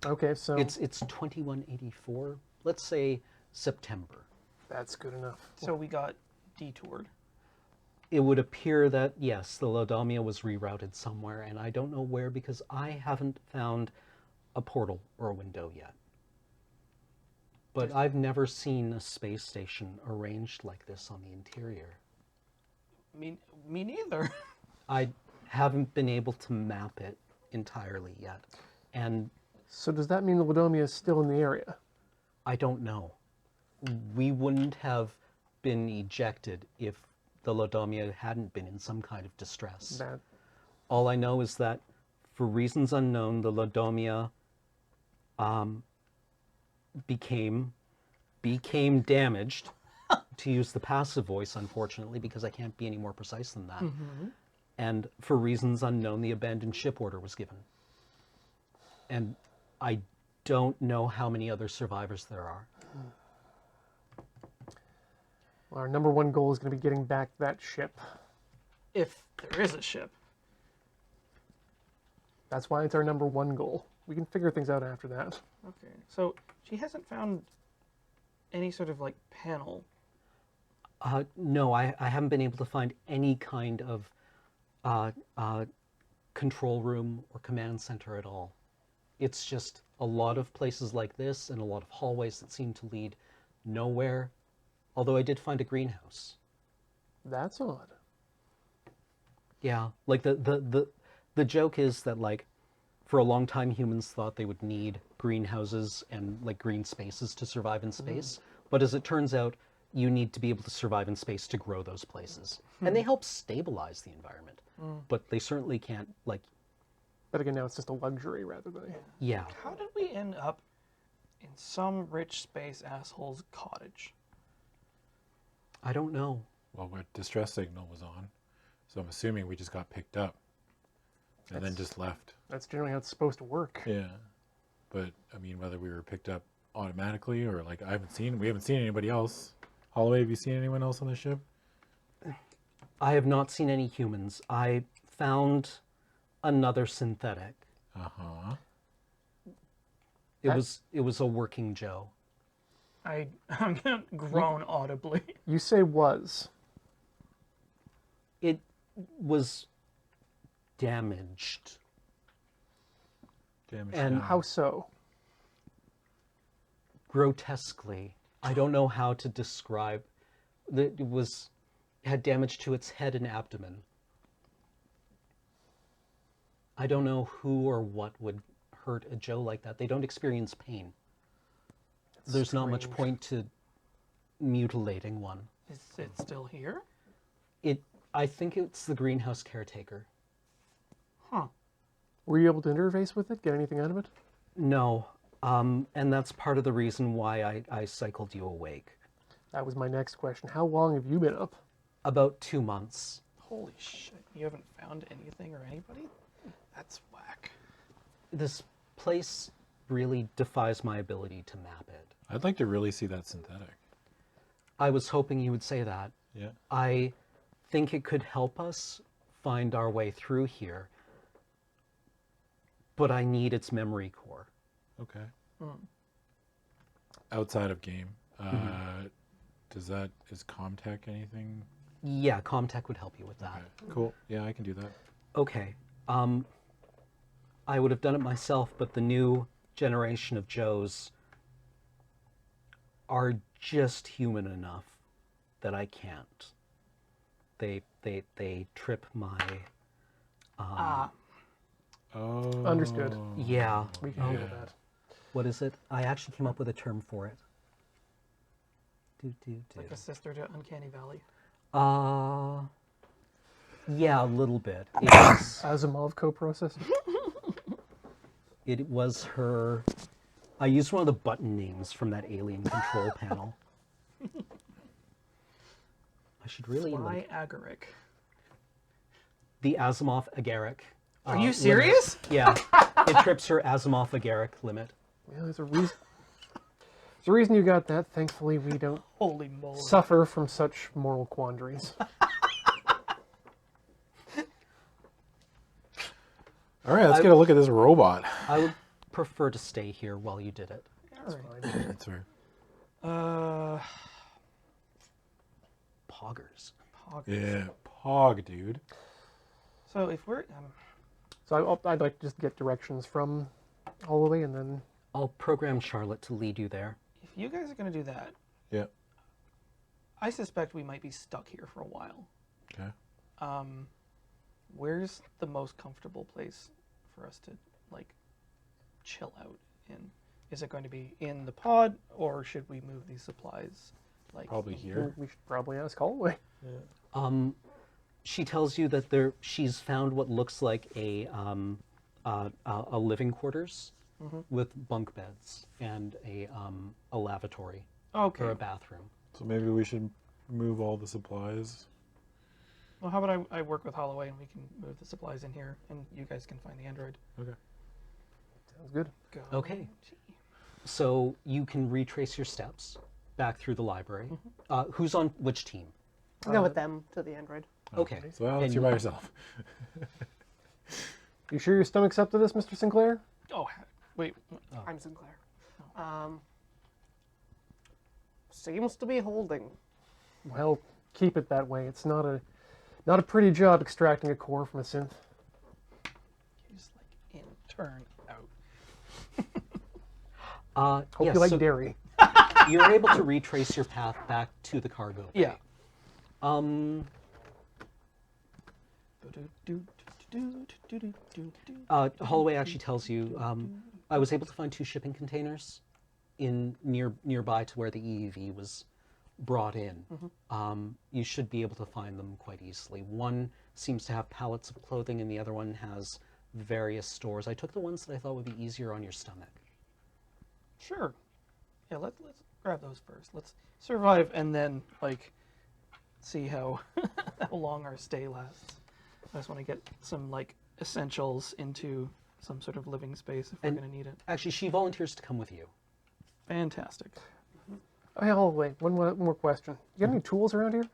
Okay, so It's 2184. Let's say September. that's good enough. so we got detoured. It would appear that, yes, the Laudomia was rerouted somewhere, and I don't know where because I haven't found a portal or a window yet. But I've never seen a space station arranged like this on the interior. Me neither. I haven't been able to map it entirely yet, and So does that mean the Laudomia is still in the area? I don't know. We wouldn't have been ejected if the Laudomia hadn't been in some kind of distress. That All I know is that, for reasons unknown, the Laudomia became damaged, to use the passive voice, unfortunately, because I can't be any more precise than that. And for reasons unknown, the abandoned ship order was given. And I don't know how many other survivors there are. Well, our number one goal is going to be getting back that ship. If there is a ship. That's why it's our number one goal. We can figure things out after that. Okay. So she hasn't found any sort of like panel. No, I haven't been able to find any kind of control room or command center at all. It's just a lot of places like this and a lot of hallways that seem to lead nowhere. Although I did find a greenhouse. That's odd. Yeah, like the joke is that like for a long time humans thought they would need greenhouses and like green spaces to survive in space. But as it turns out, you need to be able to survive in space to grow those places. And they help stabilize the environment. But they certainly can't like, But again, now it's just a luxury rather than... yeah. How did we end up in some rich space asshole's cottage? I don't know. Well, our distress signal was on, so I'm assuming we just got picked up and then just left. That's generally how it's supposed to work. Yeah, but I mean, whether we were picked up automatically or like we haven't seen anybody else. Holloway, have you seen anyone else on the ship? I have not seen any humans. I found another synthetic. Uh-huh. It was a working Joe. I'm gonna groan audibly. You say was. It was damaged. Damn it. And How so? grotesquely. I don't know how to describe. It had damage to its head and abdomen. I don't know who or what would hurt a Joe like that. They don't experience pain. There's not much strange. point to mutilating one. Is it still here? I think it's the greenhouse caretaker. Huh. Were you able to interface with it? Get anything out of it? No, and that's part of the reason why I cycled you awake. That was my next question. How long have you been up? About 2 months. Holy shit. You haven't found anything or anybody? That's whack. This place really defies my ability to map it. I'd like to really see that synthetic. I was hoping you would say that. Yeah. I think it could help us find our way through here, but I need its memory core. Okay. Outside of game, is Comtech anything? Yeah, Comtech would help you with that. Okay. Cool. Yeah, I can do that. Okay. I would have done it myself, but the new generation of Joes are just human enough that I can't. They trip my Oh. Understood. yeah. We can handle that. What is it? I actually came up with a term for it. Like a sister to Uncanny Valley. Yeah, a little bit. It was, Asimov coprocessor. it was her. I used one of the button names from that alien control panel. I should really like Agaric. the Asimov agaric. Are you limit. serious? Yeah, it trips her Asimov agaric limit. Yeah, there's a reason. There's a reason you got that. Thankfully, we don't Holy moly. suffer from such moral quandaries. All right, let's get a look at this robot. I would prefer to stay here while you did it. That's fair. Poggers. Yeah, Pog, dude. So if we're So I'd like to just get directions from Holloway, and then I'll program Charlotte to lead you there. if you guys are gonna do that, Yeah. I suspect we might be stuck here for a while. Okay. Where's the most comfortable place for us to like chill out in? Is it going to be in the pod, or should we move these supplies like Probably here. we should probably ask Holloway. She tells you that she's found what looks like a living quarters with bunk beds and a lavatory Okay. or a bathroom. So maybe we should move all the supplies. Well, how about I work with Holloway and we can move the supplies in here, and you guys can find the android. Okay. Sounds good. Go. Okay. So you can retrace your steps back through the library. Who's on which team? Go with them to the android. Okay. So Alex, And you're by yourself. You sure your stomach's up to this, Mr. Sinclair? Oh, wait. I'm Sinclair. Seems to be holding. Well, keep it that way. It's not a pretty job extracting a core from a synth. He's like in, turn out. Hope yes, you like so dairy. you're able to retrace your path back to the cargo bay. Yeah. Holloway actually tells you, I was able to find 2 shipping containers nearby to where the EEV was brought in. You should be able to find them quite easily. One seems to have pallets of clothing, and the other one has various stores. I took the ones that I thought would be easier on your stomach. Sure. Yeah, let's grab those first. Let's survive and then like see how how long our stay lasts. I just want to get some like essentials into some sort of living space if we're And- gonna need it. Actually, she volunteers to come with you. Fantastic. Oh, hey, Holloway, one more question. You got any tools around here?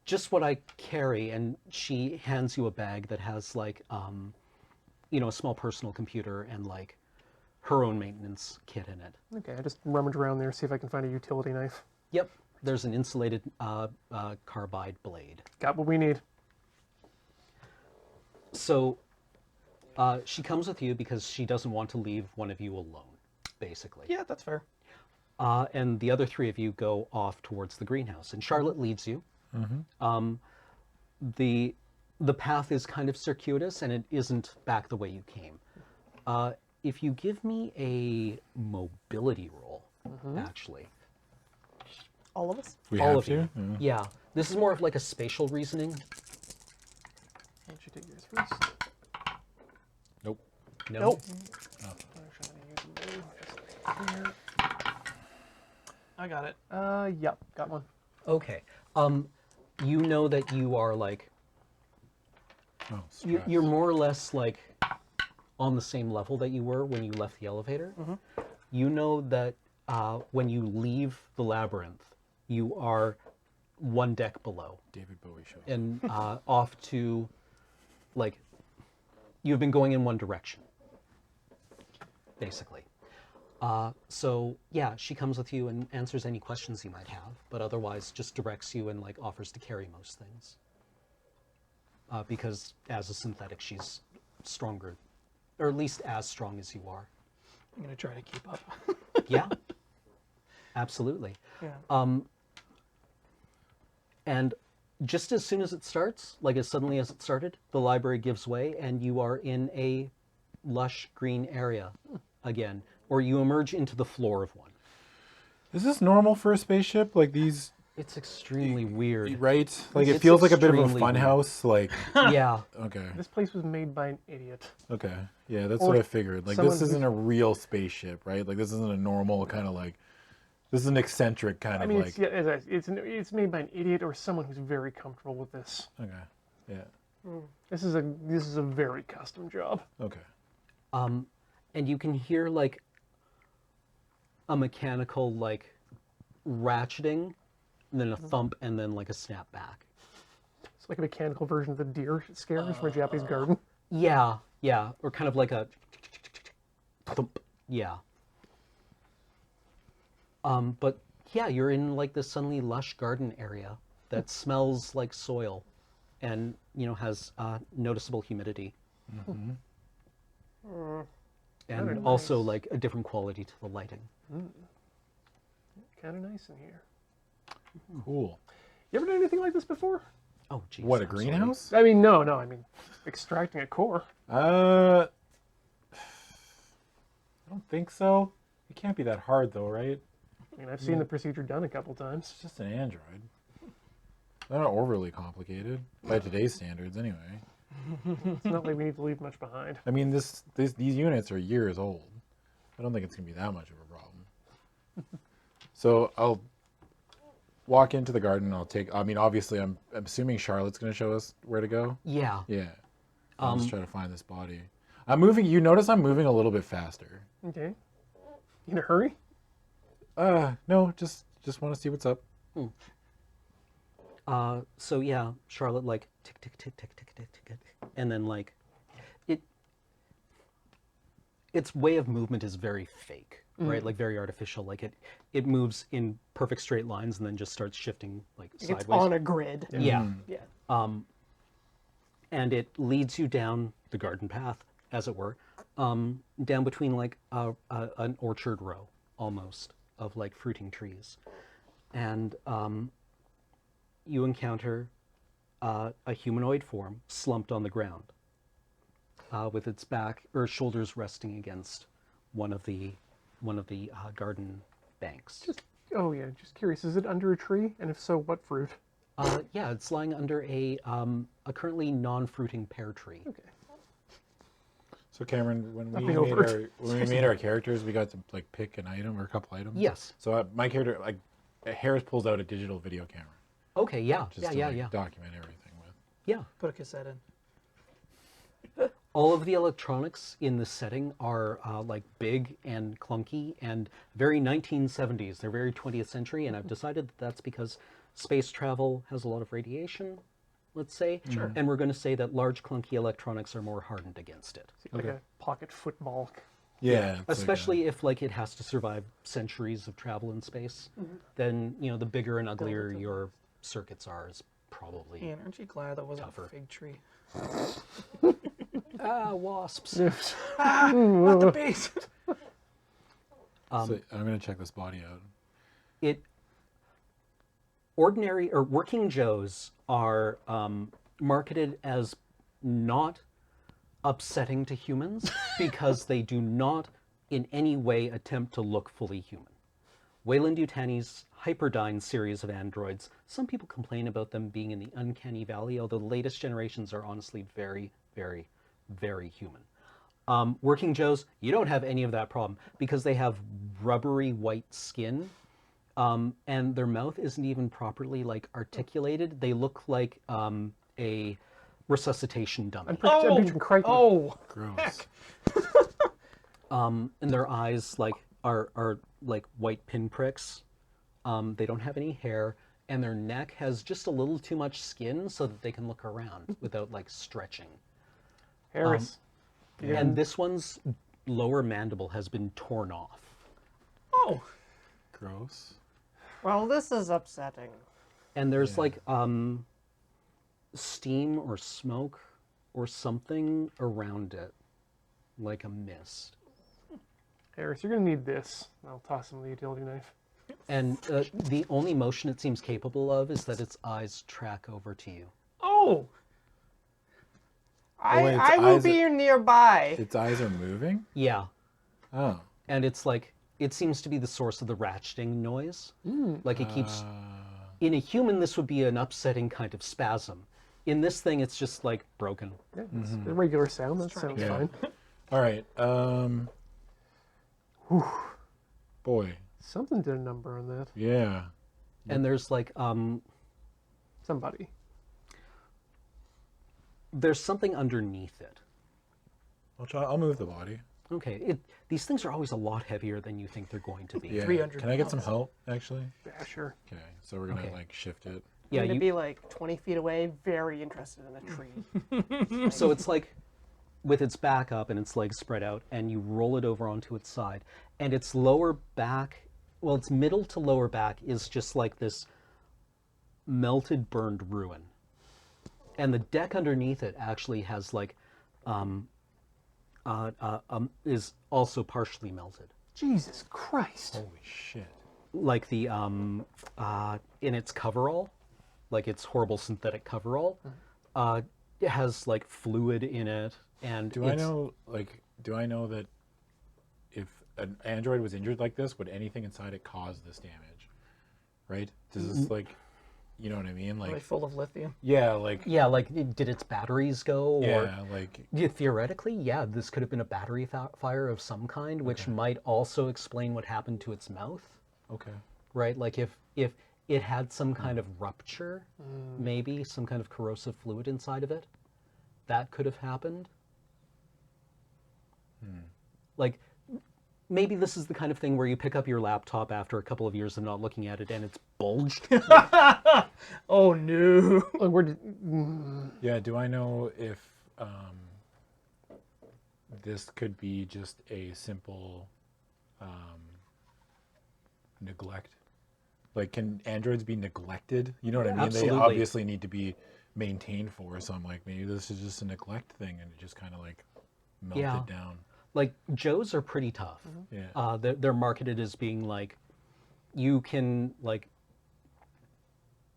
Just what I carry, and she hands you a bag that has like, a small personal computer and like her own maintenance kit in it. Okay, I just rummage around there, see if I can find a utility knife. Yep, there's an insulated carbide blade. Got what we need. So she comes with you because she doesn't want to leave one of you alone, basically. Yeah, that's fair. And the other 3 of you go off towards the greenhouse, and Charlotte leads you. The path is kind of circuitous, and it isn't back the way you came. If you give me a mobility roll, actually. All of us? We All have of to? you. Yeah. Yeah, this is more of like a spatial reasoning. Why don't you take yours first? Nope. No. Nope. Actually, I'm gonna use them both. Just I got it. there. Yep, got one. Okay. You know that you are like Oh, you're more or less like on the same level that you were when you left the elevator. You know that when you leave the labyrinth, you are one deck below David Bowie show. and off to, like, you've been going in one direction, basically. So yeah, she comes with you and answers any questions you might have, but otherwise just directs you and like offers to carry most things. Because as a synthetic, she's stronger, or at least as strong as you are. I'm gonna try to keep up. Yeah, absolutely. Yeah. And just as soon as it starts, like as suddenly as it started, the library gives way and you are in a lush green area again, or you emerge into the floor of one. Is this normal for a spaceship? Like these, It's extremely weird. right? Like it It's feels like a bit of a extremely fun weird. house. Like, Yeah. okay, This place was made by an idiot. okay, yeah, that's Or what I figured. Like someone this who's- isn't a real spaceship, right? Like this isn't a normal kind of like. This is an eccentric kind I of mean, like. it's made by an idiot or someone who's very comfortable with this. Okay, yeah, This is a very custom job. okay. And you can hear like a mechanical like ratcheting, and then a thump, and then like a snap back. It's like a mechanical version of the deer scares from a Japanese garden. Yeah, yeah, or kind of like a thump. Yeah. But yeah, you're in like this suddenly lush garden area that smells like soil, and has noticeable humidity, and also nice. like a different quality to the lighting. Kind of nice in here. Cool. You ever done anything like this before? Oh, geez. What, a I'm sorry. greenhouse? I mean, no. I mean, extracting a core. I don't think so. It can't be that hard though, right? I mean, I've seen the procedure done a couple times. It's just an android. They're not overly complicated by today's standards, anyway. It's not like we need to leave much behind. I mean, these units are years old. I don't think it's gonna be that much of a problem. So I'll walk into the garden. I'll take. I mean, obviously, I'm assuming Charlotte's gonna show us where to go. Yeah. Yeah. I'll just try to find this body. I'm moving. You notice I'm moving a little bit faster. Okay. You in a hurry? No, just want to see what's up. So yeah, Charlotte like tick tick tick tick tick tick tick, and then like its way of movement is very fake, right? Like very artificial. Like it moves in perfect straight lines and then just starts shifting like It's sideways. on a grid. Yeah. Yeah. And it leads you down the garden path, as it were, down between like an orchard row almost of like fruiting trees, and you encounter a humanoid form slumped on the ground, with its back or shoulders resting against one of the garden banks. Oh yeah, just curious. Is it under a tree? And if so, what fruit? Yeah, it's lying under a currently non-fruiting pear tree. Okay. So Cameron, when we Nothing made over our made our characters, we got to like pick an item or a couple items. Yes. So my character, like, Harris pulls out a digital video camera Okay. Yeah. just Yeah. to Yeah. like, Yeah. document everything with. Yeah. Put a cassette in. All of the electronics in the setting are like big and clunky and very 1970s. They're very 20th century, and I've decided that that's because space travel has a lot of radiation, let's say. Sure. And we're going to say that large clunky electronics are more hardened against it. Like a pocket football. Yeah. it's like Especially if like it has to survive centuries of travel in space, then the bigger and uglier your circuits are is probably Ian, aren't you glad that wasn't Tougher. a fig tree? wasps. Not the base. so I'm gonna check this body out. It ordinary or working Joes are marketed as not upsetting to humans because they do not in any way attempt to look fully human. Wayland Yutani's Hyperdyne series of androids, some people complain about them being in the uncanny valley, although the latest generations are honestly very, very, very human. Working Joes, you don't have any of that problem because they have rubbery white skin, and their mouth isn't even properly like articulated. They look like a resuscitation dummy. I'm picturing Crichton. Oh, Gross. And their eyes are like white pinpricks. They don't have any hair, and their neck has just a little too much skin so that they can look around without like stretching. Harris. And this one's lower mandible has been torn off. oh. Gross. Well, this is upsetting. And there's like steam or smoke or something around it, like a mist. Harris, you're going to need this. I'll toss him the utility knife. And the only motion it seems capable of is that its eyes track over to you. Oh. wait, its I will eyes be nearby. Its eyes are moving? Yeah. Oh. And it's like, it seems to be the source of the ratcheting noise. Like it keeps, in a human, this would be an upsetting kind of spasm. In this thing, it's just like broken. Yeah, it's a regular sound. That sounds Yeah. fine. All right. Boy. Something did a number on that. Yeah. And there's like, Somebody. there's something underneath it. I'll move the body. Okay, these things are always a lot heavier than you think they're going to be. Yeah. 300 Can I get some help, actually? Yeah, sure. Okay. So we're going to Okay. like shift it. Yeah, I'm gonna you, be like 20 feet away, very interested in a tree. so it's like with its back up and its legs spread out, and you roll it over onto its side, and its lower back, well, its middle to lower back is just like this melted, burned ruin. And the deck underneath it actually has like, is also partially melted. Jesus Christ. Holy shit. Like the, in its coverall, like its horrible synthetic coverall, it has like fluid in it, and Do I know that if an android was injured like this, would anything inside it cause this damage? Right? Does this like, you know what I mean? Are they Like, full of lithium? yeah, like, Yeah, like did its batteries go? Or yeah, like, yeah, theoretically, yeah, this could have been a battery fire of some kind, which might also explain what happened to its mouth, okay. right? Like if it had some kind of rupture, maybe some kind of corrosive fluid inside of it, that could have happened. Like maybe this is the kind of thing where you pick up your laptop after a couple of years of not looking at it and it's bulged. Oh no. Like, where did, Yeah, do I know if this could be just a simple neglect? Like, can androids be neglected? You know what I mean? Absolutely. They obviously need to be maintained for, so I'm like, maybe this is just a neglect thing and it just kind of like melted Yeah. down. Like Joes are pretty tough. Yeah. They're marketed as being like, you can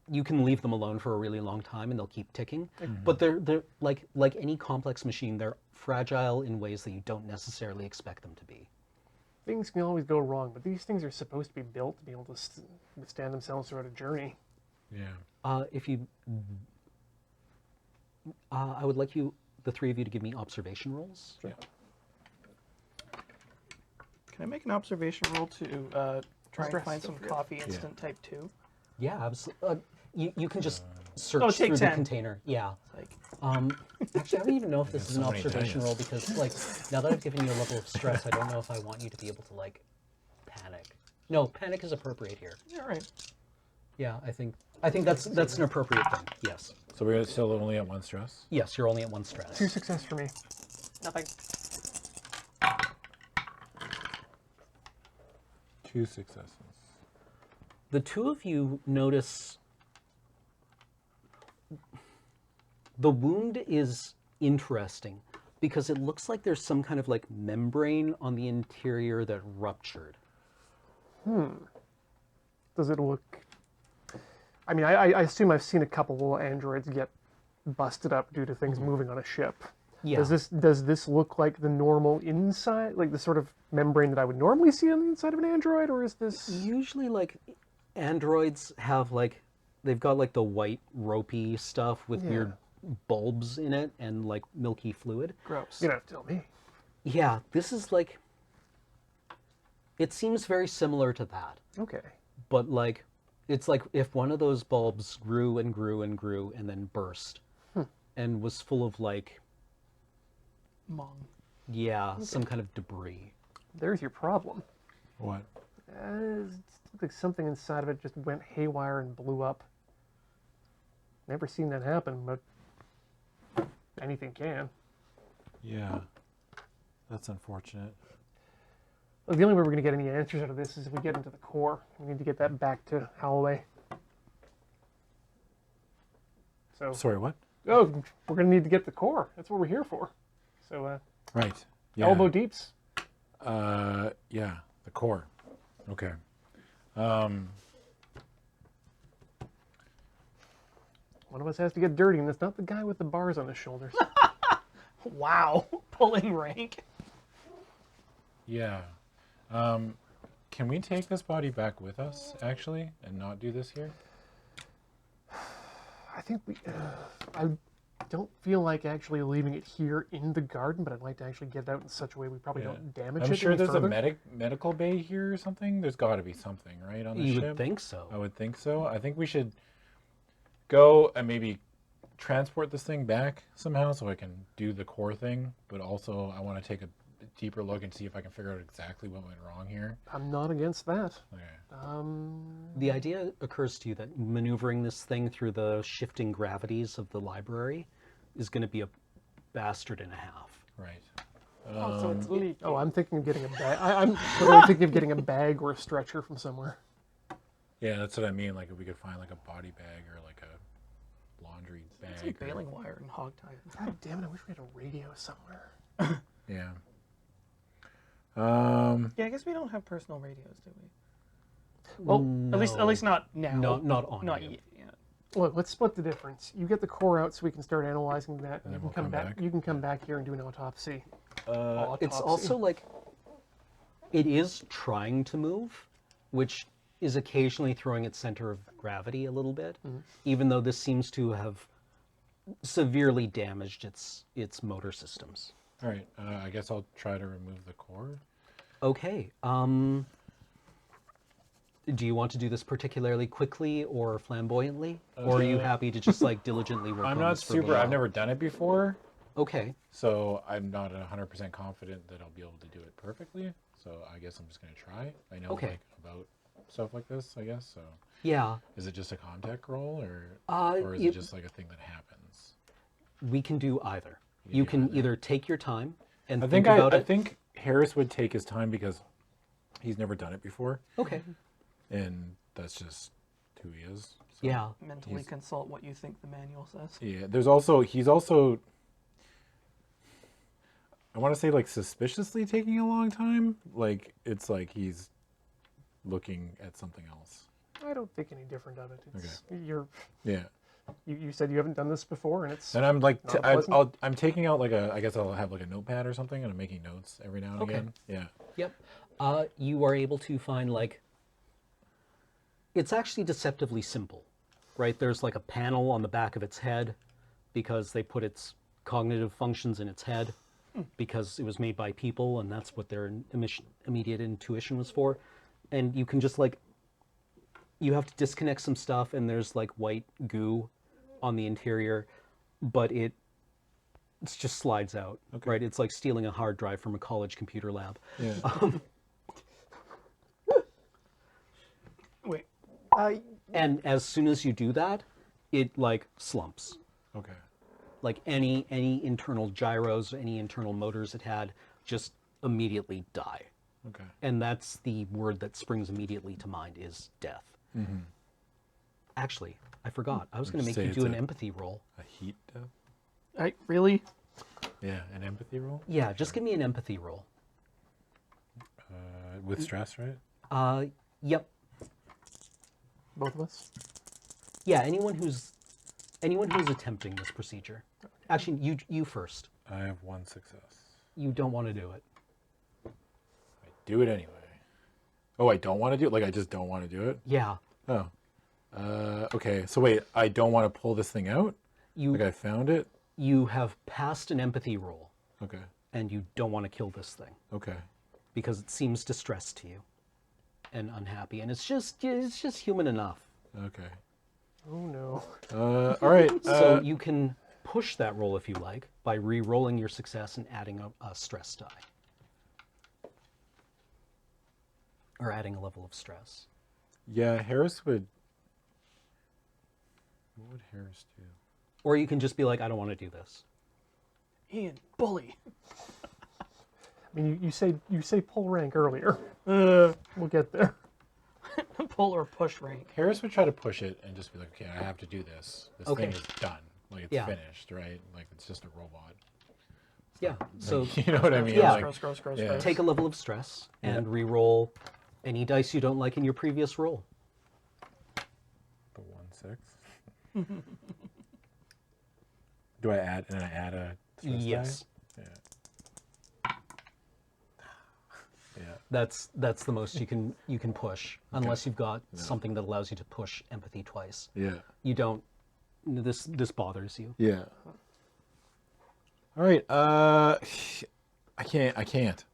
leave them alone for a really long time and they'll keep ticking. But they're like any complex machine, they're fragile in ways that you don't necessarily expect them to be. things can always go wrong, but these things are supposed to be built to be able to withstand themselves throughout a journey. Yeah. If you, I would like the three of you, to give me observation rolls. Yeah. Can I make an observation roll to try and Stress, find don't some forget. coffee instant type 2? Yeah, absolutely. You can just search take through the 10. container. Yeah. Like, Actually, I don't even know if this got is so an many observation dice. roll because, like, now that I've given you a level of stress, I don't know if I want you to be able to like panic. No, panic is appropriate here. yeah, right. Yeah, I think that's an appropriate thing. Yes. So we're still only at 1 stress? Yes, you're only at 1 stress. 2 success for me. Nothing. 2 successes. The two of you notice the wound is interesting because it looks like there's some kind of like membrane on the interior that ruptured. Does it look... I mean, I assume I've seen a couple little androids get busted up due to things moving on a ship. Yeah. Does this look like the normal inside, like the sort of membrane that I would normally see on the inside of an android, or is this... Usually, like, androids have, like, they've got, like, the white, ropey stuff with weird bulbs in it and, like, milky fluid. Gross. You don't have to tell me. Yeah, this is, like, it seems very similar to that. Okay. But, like, it's like if one of those bulbs grew and grew and grew and then burst. and was full of like, Mong. yeah, some kind of debris. There's your problem. What? It looked like something inside of it just went haywire and blew up. Never seen that happen, but anything can. Yeah. That's unfortunate. Look, the only way we're going to get any answers out of this is if we get into the core. We need to get that back to Holloway. So, Sorry, what? oh, we're going to need to get the core. That's what we're here for. So, Right. Yeah. elbow deeps. Yeah, the core. Okay. One of us has to get dirty, and it's not the guy with the bars on his shoulders. Wow. Pulling rank. Yeah. Can we take this body back with us, actually, and not do this here? I think we... I don't feel like actually leaving it here in the garden, but I'd like to actually get it out in such a way we probably don't damage it I'm sure any there's further. a medical bay here or something. There's got to be something, right, on the You ship? would think so. I would think so. I think we should go and maybe transport this thing back somehow so I can do the core thing, but also I want to take a deeper look and see if I can figure out exactly what went wrong here. I'm not against that. Okay. The idea occurs to you that maneuvering this thing through the shifting gravities of the library is going to be a bastard and a half. Right. Oh, so it's leaking. Oh, I'm thinking of getting a bag. I'm literally thinking of getting a bag or a stretcher from somewhere. Yeah, that's what I mean. Like if we could find like a body bag or like a laundry It's bag. like baling wire and hog tie. God damn it, I wish we had a radio somewhere. Yeah. Yeah, I guess we don't have personal radios, do we? Well, At least not now. Not on Not you. yet. Yeah. Look, let's split the difference. You get the core out so we can start analyzing that. And You then can we'll come come back. back. You can come back here and do an autopsy. It's Autopsy. also like, it is trying to move, which is occasionally throwing its center of gravity a little bit, even though this seems to have severely damaged its motor systems. All right. I guess I'll try to remove the core. Okay. Do you want to do this particularly quickly or flamboyantly, or are you happy to just like diligently work I'm on not this for a little super. I've while? never done it before, Okay. so I'm not 100% confident that I'll be able to do it perfectly. So I guess I'm just gonna try. I know Okay. like about stuff like this, I guess. So Yeah. is it just a contact roll, or is it just like a thing that happens? We can do either. You You can do can either take your time and I think think about I it. think Harris would take his time because he's never done it before, Okay. and that's just who he is. So, Yeah. Mentally He's- consult what you think the manual says. Yeah. He's also. I want to say like suspiciously taking a long time. Like it's like he's looking at something else. I don't think any different of it. It's, Yeah. you said you haven't done this before, and it's And I'm like, Not pleasant? I'm taking out like I guess I'll have like a notepad or something, and I'm making notes every now and Okay. again. Yeah. Yep. You are able to find like, it's actually deceptively simple, right? There's like a panel on the back of its head because they put its cognitive functions in its head because it was made by people and that's what their immediate intuition was for. And you can just like, you have to disconnect some stuff and there's like white goo on the interior, but it just slides out, Okay. right? It's like stealing a hard drive from a college computer lab. Yeah. Wait. And as soon as you do that, it like slumps. Okay. Like any internal gyros, any internal motors it had, just immediately die. Okay. And that's the word that springs immediately to mind is death. Actually, I forgot. I was going to make Say you it's do an a- empathy roll. A heat death. Really? Yeah, an empathy roll. Yeah, just give me an empathy roll. With stress, right? Yep. both of us. Yeah, anyone who's attempting this procedure. Actually, you first. I have one success. You don't want to do it. I do it anyway. Oh, I don't want to do it? Like I just don't want to do it? Yeah. Oh. Okay. So wait, I don't want to pull this thing out? You Like I found it? you have passed an empathy roll Okay. and you don't want to kill this thing Okay. because it seems distressed to you and unhappy and it's just human enough. Okay. Oh no. All right. So you can push that roll if you like by re-rolling your success and adding a stress die. Or adding a level of stress. Yeah, Harris would. What would Harris do? Or you can just be like, I don't want to do this. Ian, bully. I mean, you say pull rank earlier. We'll get there. Pull or push rank. Harris would try to push it and just be like, okay, I have to do this. This Okay. thing is done. Like, it's Yeah. finished, right? Like, it's just a robot. Yeah, so You know what I mean? Yeah. Like, Scroll. yeah. take a level of stress and re-roll any dice you don't like in your previous roll. the 1-6. Do I add, and then I add a stress die? Yes. Yeah. Yeah. That's the most you can push, unless you've got something that allows you to push empathy twice. Yeah. You don't. This bothers you. Yeah. All right. I can't.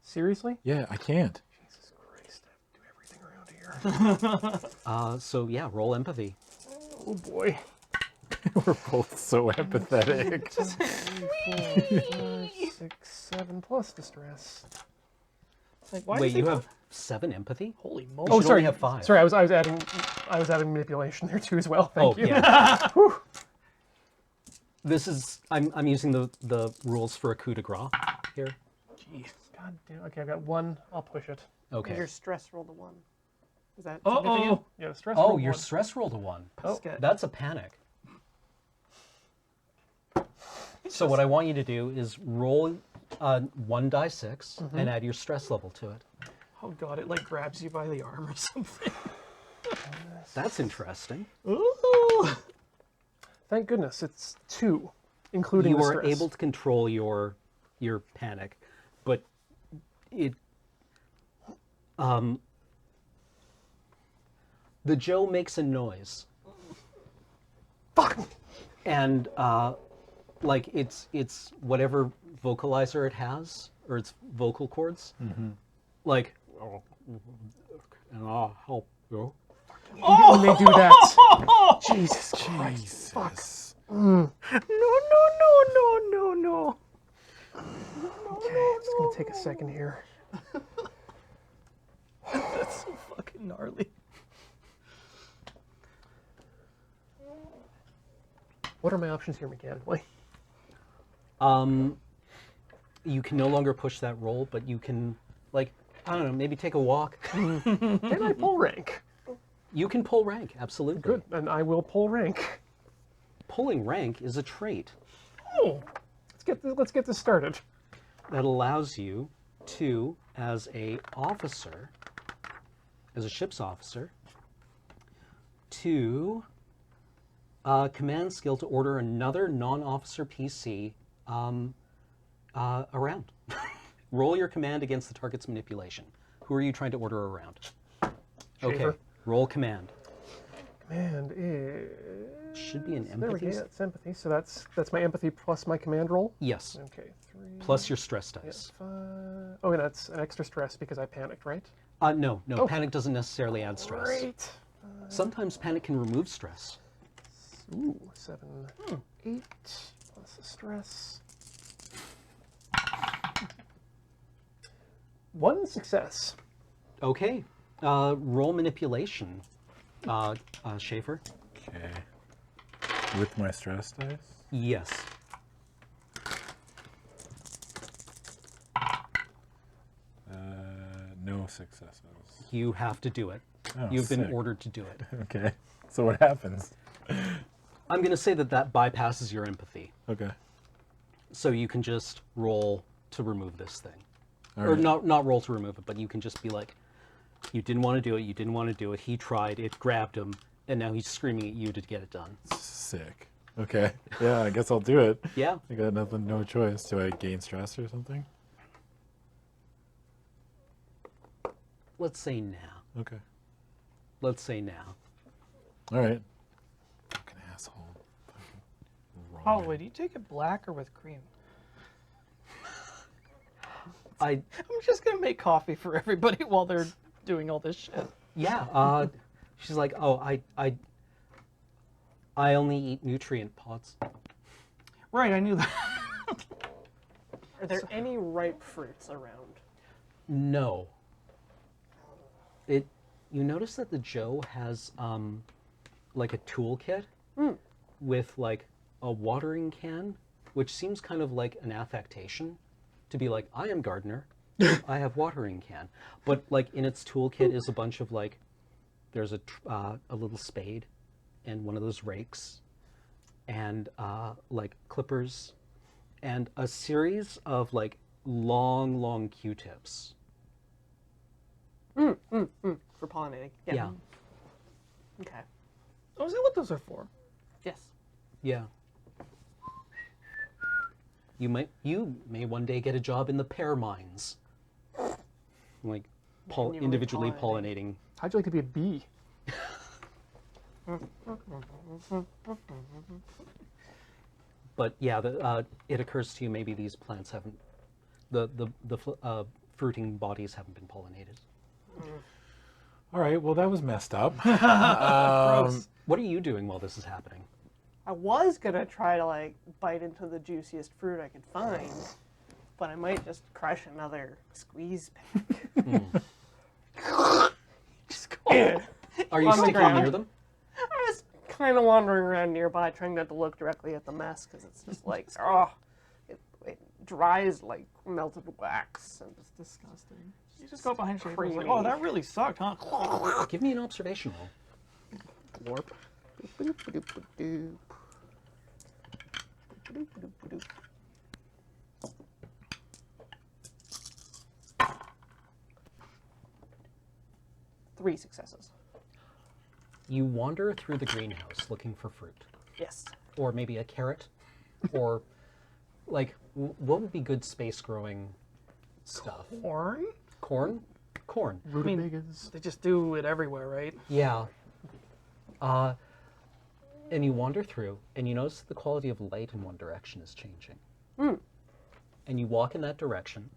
Seriously? Yeah, I can't. Jesus Christ, I have to do everything around here. So yeah, roll empathy. Oh boy. We're both so empathetic. 3, 4, 5, 6, 7 plus distress. Like, why Wait, does he you put- have 7 empathy? Holy You moly. Oh, should sorry. only have 5. Sorry, I was adding manipulation there too as well. Thank you. Yeah. Whew. This is I'm using the rules for a coup de grace here. Jeez. God damn. Okay, I've got 1. I'll push it. Okay. Your stress rolled a 1. Is that Uh-oh. significant? Yeah, the stress. Oh, roll your 1. stress rolled a 1. Oh, good. That's a panic. So what I want you to do is roll 1 die 6 and add your stress level to it. Oh god, it like grabs you by the arm or something. That's interesting. Ooh. Thank goodness it's 2, including You the are stress. able to control your panic, but it the Joe makes a noise. Fuck. And like it's whatever vocalizer it has or its vocal cords. Like and I'll help you. When they do that. Jesus Christ. Jesus. No. Okay, it's gonna take a second here. That's so fucking gnarly. What are my options here mechanically? You can no longer push that roll, but you can, like, I don't know, maybe take a walk. Can I pull rank? You can pull rank, absolutely. Good, and I will pull rank. Pulling rank is a trait Oh, let's get this started. that allows you to, as a ship's officer, to command skill to order another non-officer PC around. Roll your command against the target's manipulation. Who are you trying to order around? Okay, Schaefer. roll command. Command is Should be an there we empathy. go. Yeah, it's empathy. So that's my empathy plus my command roll. Yes, Okay, 3 plus your stress dice. 5. Oh, and that's an extra stress because I panicked, right? No, Oh. panic doesn't necessarily add stress. Great. Sometimes panic can remove stress. Ooh, 7, 8 plus the stress. 1 success. Okay, roll manipulation, Schaefer. Okay. With my stress dice? Yes. No successes. You have to do it. Oh, You've been sick. ordered to do it. Okay. So what happens? I'm going to say that bypasses your empathy. Okay. So you can just roll to remove this thing. All Or right. not roll to remove it, but you can just be like, you didn't want to do it, you didn't want to do it, he tried, it grabbed him, and now he's screaming at you to get it done. Sick. Okay. Yeah, I guess I'll do it. Yeah. I got nothing, no choice. Do I gain stress or something? Let's say now. Okay. Let's say now. All right. Fucking asshole. Fucking Holloway, do you take it black or with cream? I'm just gonna make coffee for everybody while they're doing all this shit. she's like, oh, I only eat nutrient pods. Right, I knew that. Are there any ripe fruits around? No. You notice that the Joe has like a toolkit with like a watering can, which seems kind of like an affectation to be like, I am gardener, I have watering can. But like in its toolkit is a bunch of like, there's a little spade and one of those rakes and like clippers and a series of like long Q-tips. For pollinating. Yeah. Okay. Oh, is that what those are for? Yes. Yeah. You may one day get a job in the pear mines. Like Manually individually pollinating. pollinating. How'd you like to be a bee? But yeah, it occurs to you maybe these plants haven't, the fruiting bodies haven't been pollinated. All right, well, that was messed up. Gross. What are you doing while this is happening? I was gonna try to like bite into the juiciest fruit I could find, but I might just crush another squeeze pack. Just go. Are you On the sticking ground. near them? I was kind of wandering around nearby, trying not to look directly at the mess because it's just like, oh, it dries like melted wax. And It's disgusting. You just go behind Schaefer and like, Creamy. oh, that really sucked, huh? Give me an observation roll. Glorp. Boop-a-doop-a-doop-a-doop. Boop-a-doop-a-doop-a-doop. 3 successes. You wander through the greenhouse looking for fruit, Yes. or maybe a carrot, or like what would be good space growing stuff? Corn? Corn? Corn. Rutabagas. They just do it everywhere, right? Yeah. And you wander through, and you notice the quality of light in one direction is changing. And you walk in that direction,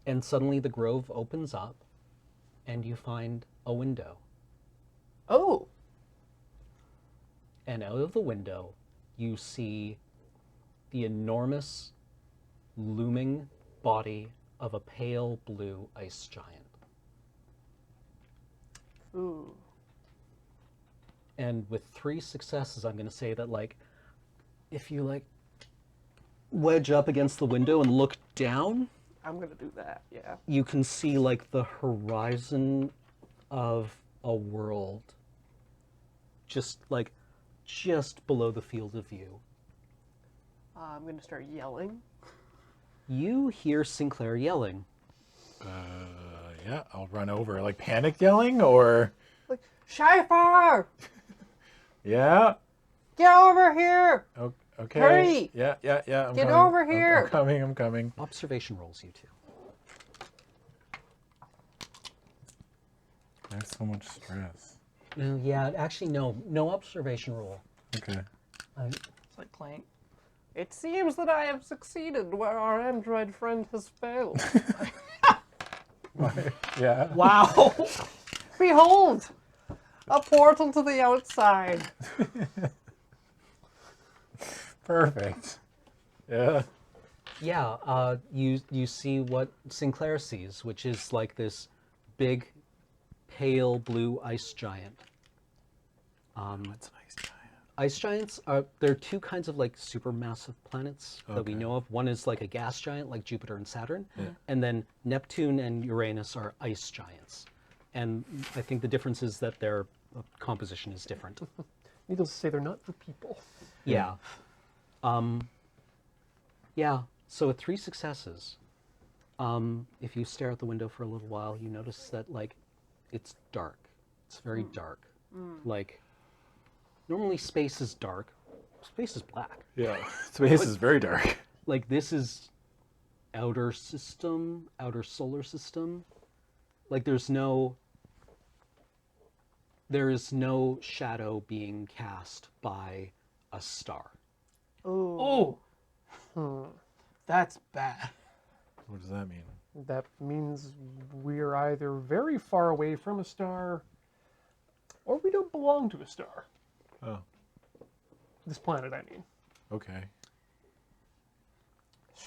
and suddenly the grove opens up, and you find a window. Oh. And out of the window, you see the enormous, looming body of a pale blue ice giant. Ooh. And with 3 successes, I'm going to say that, like, if you, like, wedge up against the window and look down, I'm gonna do that. Yeah. you can see, like, the horizon of a world just below the field of view. I'm gonna start yelling. You hear Sinclair yelling. Yeah, I'll run over. Like panic yelling or... Like, Schaefer! Yeah? Get over here! Okay. Hurry! Yeah. I'm Get coming. over here! I'm coming. Observation rolls, you two. I have so much stress. No, yeah, actually, no observation roll. Okay. It's like Clank. It seems that I have succeeded where our android friend has failed. Yeah. Wow. Behold! A portal to the outside. Perfect. Yeah. Yeah, you see what Sinclair sees, which is like this big, pale blue ice giant. What's an ice giant? Ice giants there are 2 kinds of like supermassive planets that we Okay. know of. One is like a gas giant, like Jupiter and Saturn, and then Neptune and Uranus are ice giants. And I think the difference is that their composition is different. Needless to say, they're not for people. Yeah. Yeah. So with 3 successes, if you stare out the window for a little while, you notice that like it's dark. It's very dark. Like normally space is dark. Space is black. Yeah. Space is very dark. Like this is outer solar system. Like there is no shadow being cast by a star. Ooh. Oh. That's bad. What does that mean? That means we're either very far away from a star, or we don't belong to a star. Oh, This planet, I mean. okay.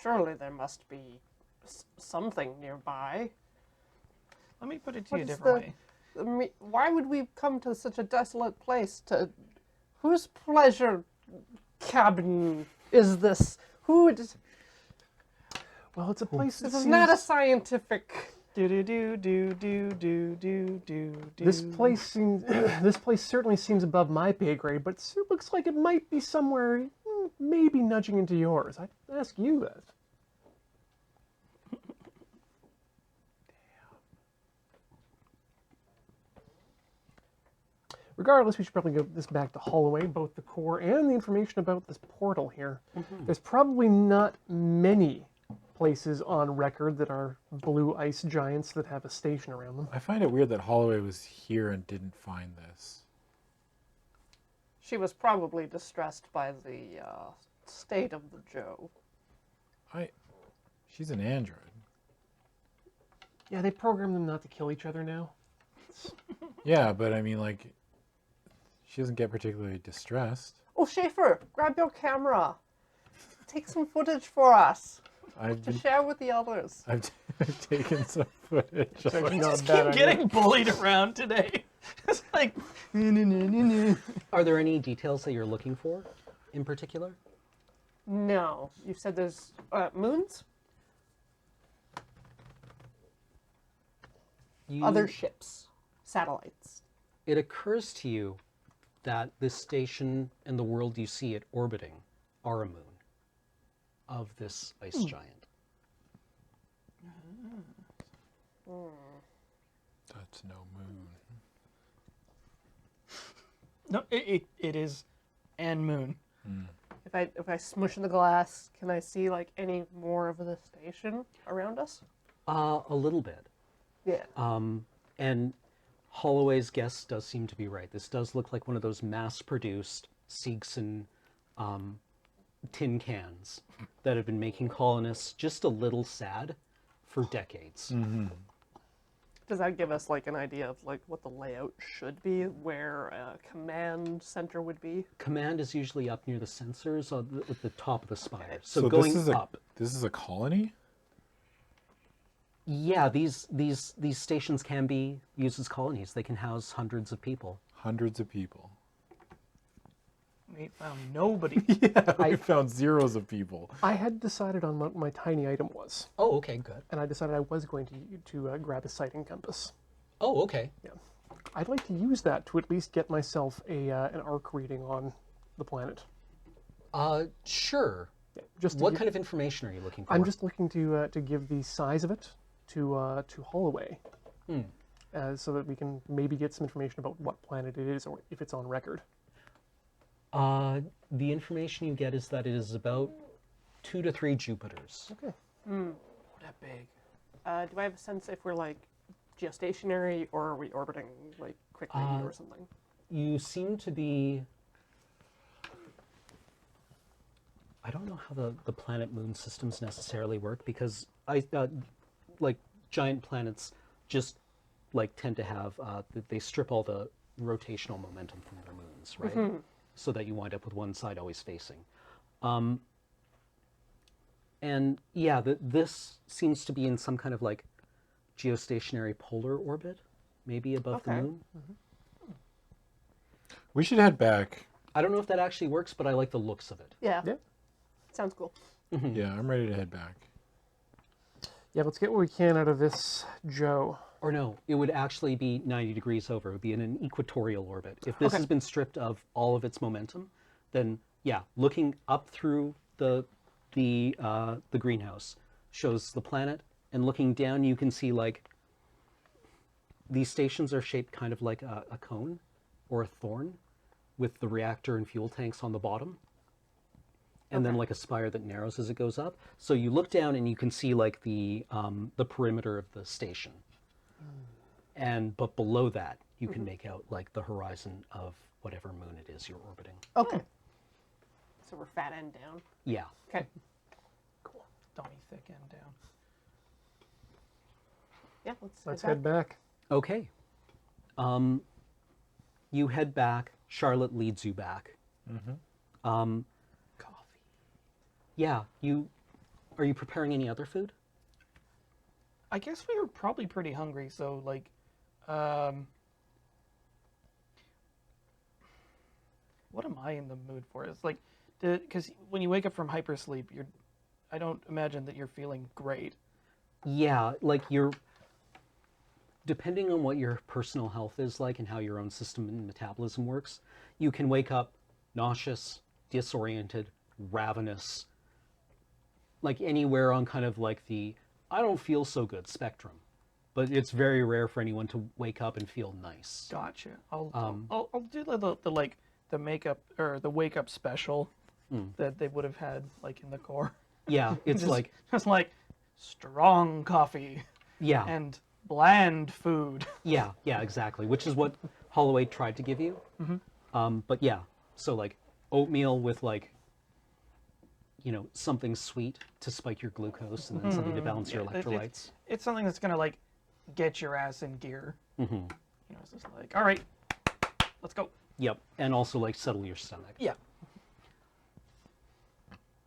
Surely there must be something nearby. Let me put it to What you a is different the- way. Why would we come to such a desolate place to... Whose pleasure cabin is this? Who would... Well, it's a place that This is seems... not a scientific... Do do do do do do do do do. This place seems... this place certainly seems above my pay grade, but it looks like it might be somewhere, maybe nudging into yours. I'd ask you that. Regardless, we should probably give this back to Holloway, both the core and the information about this portal here. There's probably not many places on record that are blue ice giants that have a station around them. I find it weird that Holloway was here and didn't find this. She was probably distressed by the state of the Joe. She's an android. Yeah, they programmed them not to kill each other now. Yeah, but I mean, like, she doesn't get particularly distressed. Oh, Schaefer, grab your camera. Take some footage for us I've to been, share with the others. I've taken some footage. It's actually I not just a bad keep idea. getting bullied around today. It's like, Are there any details that you're looking for in particular? No. You said there's moons? Other ships. Satellites. It occurs to you that this station and the world you see it orbiting are a moon of this ice giant. That's no moon. no, it is and moon. If I smush in the glass, can I see like any more of the station around us? A little bit. Yeah. And Holloway's guess does seem to be right. This does look like one of those mass-produced Siegson tin cans that have been making colonists just a little sad for decades. Does that give us like an idea of like what the layout should be, where a command center would be? Command is usually up near the sensors at the top of the spire. So, So going this is up. This is a colony? Yeah, these stations can be used as colonies. They can house hundreds of people. Hundreds of people. We found nobody. We found zeros of people. I had decided on what my tiny item was, Oh, okay, good. and I decided I was going to grab a sighting compass. Oh, okay. Yeah, I'd like to use that to at least get myself an arc reading on the planet. Sure. Yeah, just to What give- kind of information are you looking for? I'm just looking to give the size of it to Holloway, so that we can maybe get some information about what planet it is or if it's on record. The information you get is that it is about 2 to 3 Jupiters. Okay. That big. Do I have a sense if we're like geostationary or are we orbiting like quickly or something? You seem to be... I don't know how the planet-moon systems necessarily work, because like giant planets just like tend to have they strip all the rotational momentum from their moons, right? So that you wind up with one side always facing. And yeah, this seems to be in some kind of like geostationary polar orbit, maybe above the Okay. moon. We should head back. I don't know if that actually works, but I like the looks of it. Yeah. Yeah. Sounds cool. Yeah, I'm ready to head back. Yeah, let's get what we can out of this Joe. Or no, it would actually be 90 degrees over. It would be in an equatorial orbit. If this has been stripped of all of its momentum, then yeah, looking up through the greenhouse shows the planet, and looking down you can see like these stations are shaped kind of like a cone or a thorn with the reactor and fuel tanks on the bottom. And then like a spire that narrows as it goes up. So you look down and you can see like the perimeter of the station. But below that, you can make out like the horizon of whatever moon it is you're orbiting. Okay. So we're fat end down. Yeah. Okay. Cool. Dummy thick end down. Yeah, Let's head head back. Okay. You head back. Charlotte leads you back. Coffee. Yeah, you Are you preparing any other food? I guess we were probably pretty hungry, so like, what am I in the mood for? It's like, because when you wake up from hypersleep, I don't imagine that you're feeling great. Yeah, like depending on what your personal health is like and how your own system and metabolism works, you can wake up nauseous, disoriented, ravenous, like anywhere on kind of like the I don't feel so good spectrum. But it's very rare for anyone to wake up and feel nice. Gotcha. I'll do the like the makeup or the wake up special that they would have had like in the core. Yeah, it's just like strong coffee yeah, and bland food. yeah, exactly. Which is what Holloway tried to give you. But yeah, so like oatmeal with like, something sweet to spike your glucose, and then something to balance your electrolytes. It's something that's gonna like get your ass in gear. It's just like, all right, let's go. Yep, and also like settle your stomach. Yeah.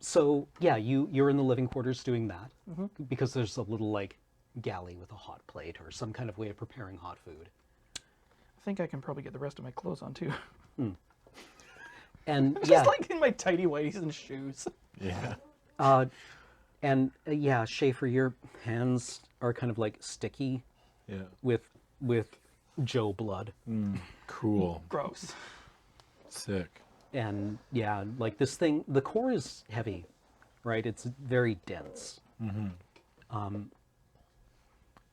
So yeah, you're in the living quarters doing that because there's a little like galley with a hot plate or some kind of way of preparing hot food. I think I can probably get the rest of my clothes on too. And Just like in my tidy whities and shoes. Yeah. Yeah, Schaefer, your hands are kind of like sticky Yeah. with Joe blood. Cool. Gross. Sick. And yeah, like this thing, the core is heavy, right? It's very dense.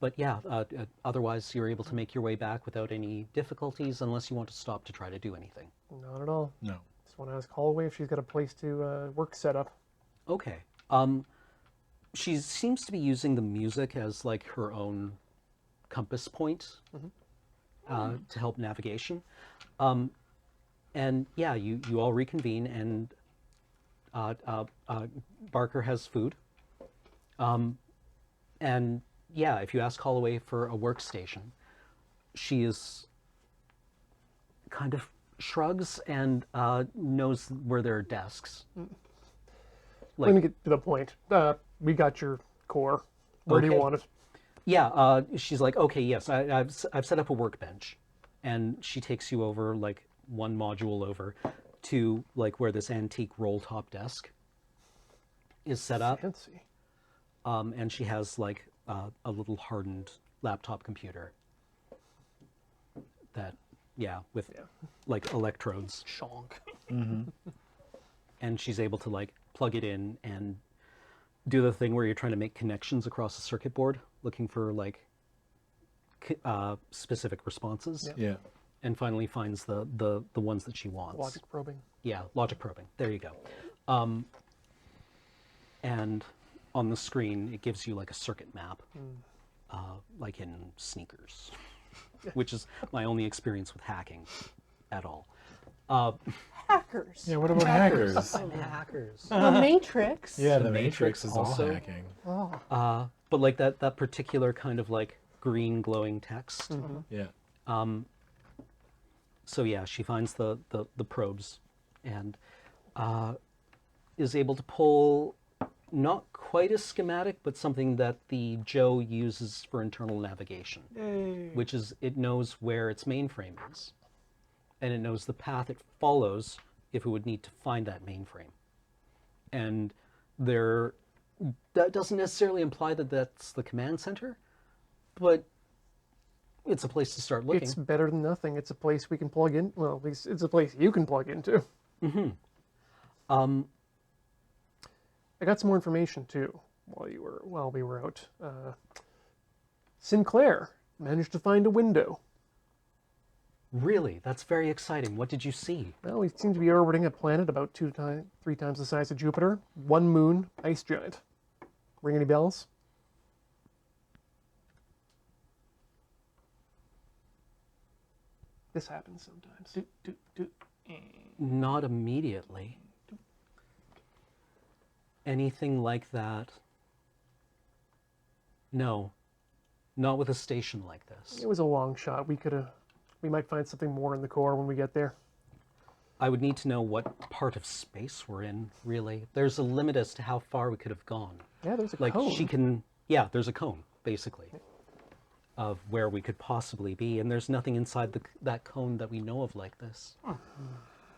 But yeah, otherwise you're able to make your way back without any difficulties unless you want to stop to try to do anything. Not at all. No. Just want to ask Holloway if she's got a place to work set up. Okay. She seems to be using the music as like her own compass point to help navigation. And yeah, you all reconvene, and Barker has food. And yeah, if you ask Holloway for a workstation, she is kind of shrugs and knows where there are desks. Let me get to the point. We got your core. Where do you Okay. want it? Yeah, she's like, okay, yes, I've set up a workbench, and she takes you over like one module over to like where this antique roll top desk is set up, Fancy. and she has like a little hardened laptop computer that with like electrodes, Shonk. and she's able to like plug it in and do the thing where you're trying to make connections across a circuit board looking for like specific responses. Yeah. And finally finds the ones that she wants. Logic probing. Yeah, logic probing. There you go. And on the screen, it gives you like a circuit map, like in Sneakers, which is my only experience with hacking at all. Hackers. Yeah. What about hackers? Hackers. The Matrix. Yeah, The the Matrix Matrix is also. all hacking. Oh. But like that particular kind of like green glowing text. Yeah. So yeah, she finds the probes and is able to pull not quite a schematic, but something that the Joe uses for internal navigation, which is it knows where its mainframe is, and it knows the path it follows if it would need to find that mainframe. And that doesn't necessarily imply that that's the command center, but it's a place to start looking. It's better than nothing. It's a place we can plug in. Well, at least it's a place you can plug into. I got some more information too while we were out. Sinclair managed to find a window. Really? That's very exciting. What did you see? Well, we seem to be orbiting a planet about 3 times the size of Jupiter. 1 moon, ice giant. Ring any bells? This happens sometimes. Not immediately. Anything like that? No. Not with a station like this. It was a long shot. We might find something more in the core when we get there. I would need to know what part of space we're in, really. There's a limit as to how far we could have gone. Yeah, there's a Like, cone. she can... Yeah, there's a cone, basically, of where we could possibly be, and there's nothing inside that cone that we know of like this.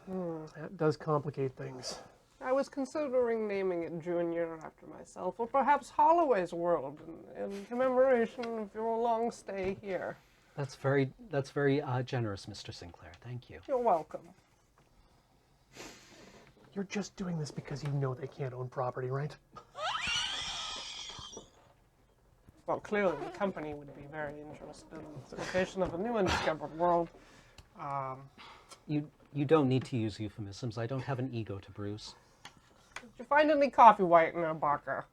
That does complicate things. I was considering naming it Junior after myself, or perhaps Holloway's World, in commemoration of your long stay here. That's very generous, Mr. Sinclair. Thank you. You're welcome. You're just doing this because you know they can't own property, right? Well, clearly the company would be very interested in the location of a new undiscovered world. You don't need to use euphemisms. I don't have an ego to bruise. Did you find any coffee whitener, Barker?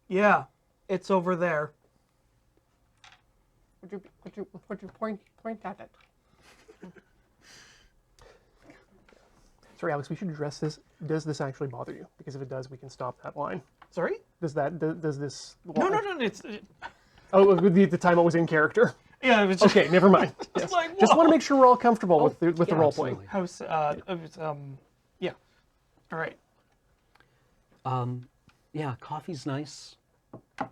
Yeah, it's over there. Would you point at it? Sorry, Alex, we should address this. Does this actually bother you? Because if it does, we can stop that line. Sorry? Does this... No. It's Oh, the timeout was in character. yeah. It was just Okay, never mind. Yes. like, Just want to whoa. make sure we're all comfortable with the yeah, role playing. absolutely. House. Yeah. All right. Yeah, coffee's nice.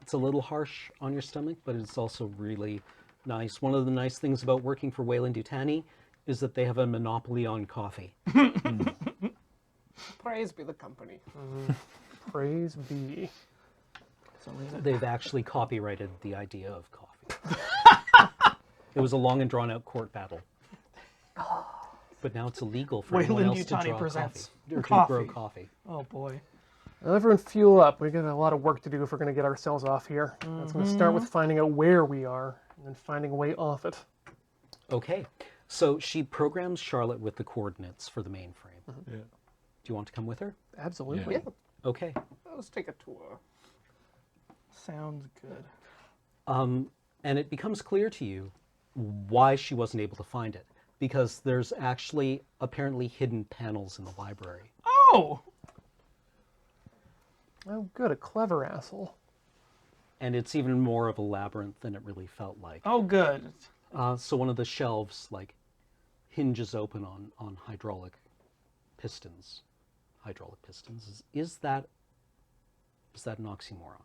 It's a little harsh on your stomach, but it's also really nice. One of the nice things about working for Weyland-Yutani is that they have a monopoly on coffee. Praise be the company. Praise be. They've actually copyrighted the idea of coffee. It was a long and drawn-out court battle. But now it's illegal for anyone else to Weyland-Yutani draw presents coffee, or to coffee. grow coffee. Oh boy. Well, everyone fuel up. We've got a lot of work to do if we're going to get ourselves off here. That's going to start with finding out where we are, and then finding a way off it. Okay, so she programs Charlotte with the coordinates for the mainframe. Yeah. Do you want to come with her? Absolutely. Yeah. Okay. Let's take a tour. Sounds good. And it becomes clear to you why she wasn't able to find it. Because there's actually apparently hidden panels in the library. Oh. Oh, good. A clever asshole. And it's even more of a labyrinth than it really felt like. Oh, good. So one of the shelves, like, hinges open on hydraulic pistons. Hydraulic pistons. Is that an oxymoron?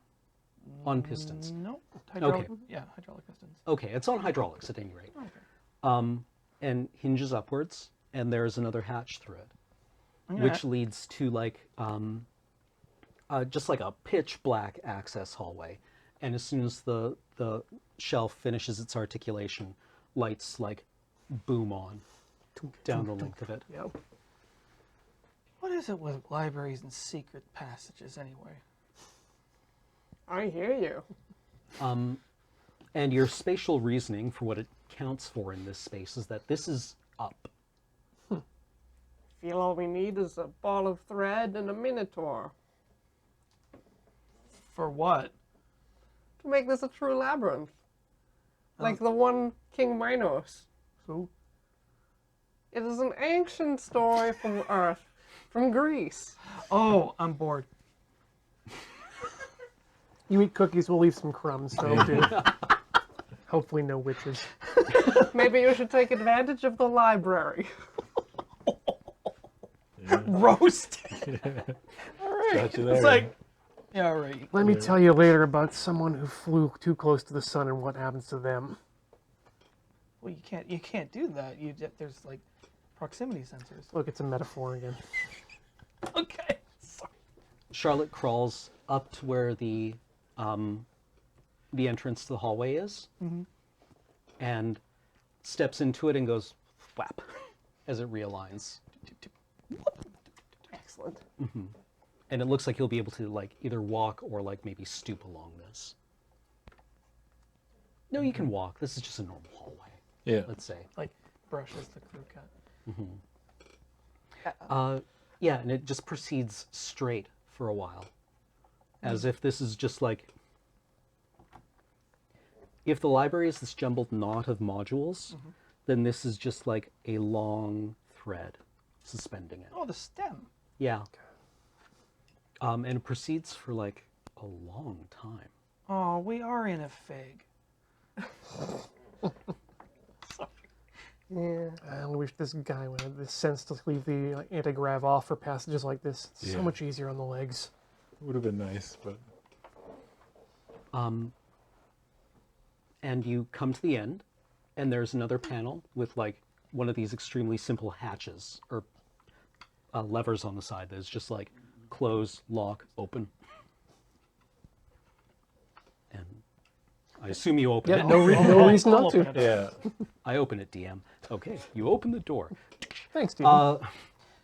On pistons. No. Hydraulic. Okay. Yeah, hydraulic pistons. Okay, it's on hydraulics at any rate. Okay. And hinges upwards, and there's another hatch through it, I'm gonna- which leads to like just like a pitch black access hallway. And as soon as the shelf finishes its articulation, lights like boom on down the length of it. Yeah. What is it with libraries and secret passages anyway? I hear you. And your spatial reasoning for what it counts for in this space is that this is up. Feel all we need is a ball of thread and a minotaur For what? to make this a true labyrinth. Like the one King Minos. So, It is an ancient story from Earth, from Greece. Oh, I'm bored. you eat cookies, we'll leave some crumbs. So, dude. Hopefully no witches. Maybe you should take advantage of the library. Roast. Got you there. It's like, yeah, all right. Let me tell you later about someone who flew too close to the sun and what happens to them. Well, you can't do that. There's like proximity sensors. Look, it's a metaphor again. Okay. Sorry. Charlotte crawls up to where the entrance to the hallway is, and steps into it and goes whap as it realigns. Excellent. And it looks like you'll be able to like either walk or like maybe stoop along this. No, you can walk. This is just a normal hallway, Yeah. let's say. Like brushes the crew cut. Yeah, and it just proceeds straight for a while. As if this is just like... If the library is this jumbled knot of modules, then this is just like a long thread suspending it. Oh, the stem. Yeah. And it proceeds for like a long time. Oh, we are in a fig. Sorry. Yeah. I only wish this guy would have the sense to leave the anti-grav off for passages like this. It's Yeah. so much easier on the legs. Would have been nice, but And you come to the end, and there's another panel with like one of these extremely simple hatches or levers on the side that's just like close, lock, open. And I assume you open Yeah, it. no reason I'll not to. open it up. yeah. I open it, DM. Okay, you open the door. Thanks, Stephen.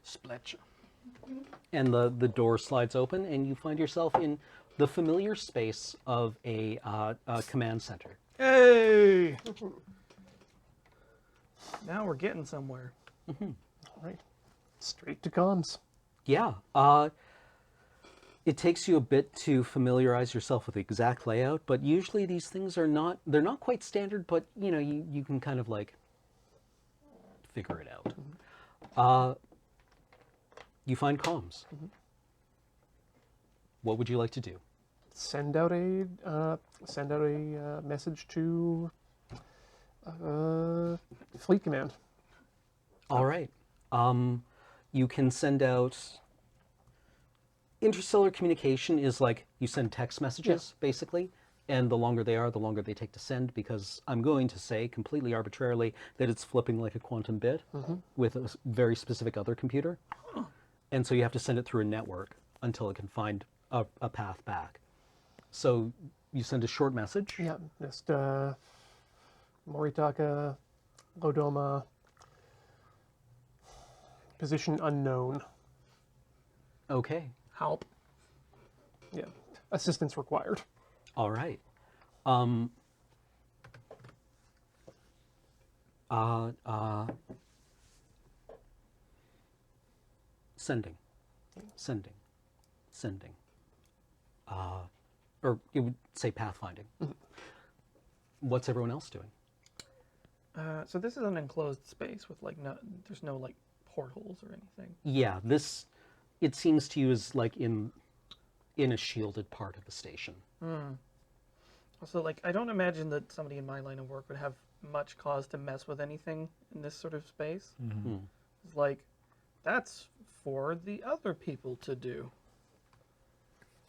Split. And the door slides open, and you find yourself in the familiar space of a command center. Hey! Now we're getting somewhere. All right. Straight to comms. Yeah, it takes you a bit to familiarize yourself with the exact layout, but usually these things are not, they're not quite standard, but you know, you can kind of like figure it out. You find comms. What would you like to do? Send out a message to Fleet Command. All right. You can send out interstellar communication is like you send text messages basically, and the longer they are, the longer they take to send, because I'm going to say completely arbitrarily that it's flipping like a quantum bit with a very specific other computer. And so you have to send it through a network until it can find a path back. So you send a short message. Yeah, just Moritaka, Laudomia, position unknown. Okay. Help. Yeah, assistance required. All right. Sending. Or you would say pathfinding. What's everyone else doing? So this is an enclosed space with like there's no like portholes or anything. Yeah, this, it seems to you is like in a shielded part of the station. Also, like, I don't imagine that somebody in my line of work would have much cause to mess with anything in this sort of space. It's like, that's for the other people to do.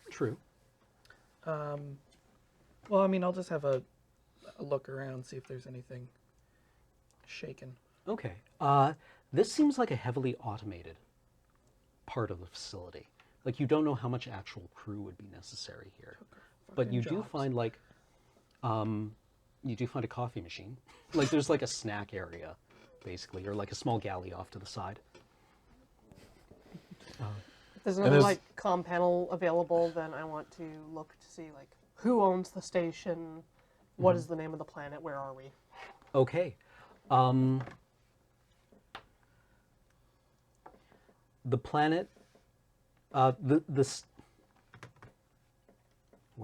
True. Well, I mean, I'll just have a look around, see if there's anything shaken. Okay. This seems like a heavily automated part of the facility. Like, you don't know how much actual crew would be necessary here. But you do find, like, you do find a coffee machine. Like, there's, like, a snack area, basically, or, like, a small galley off to the side. If there's another like comm panel available, then I want to look to see like who owns the station, what is the name of the planet, where are we? Okay. The planet, where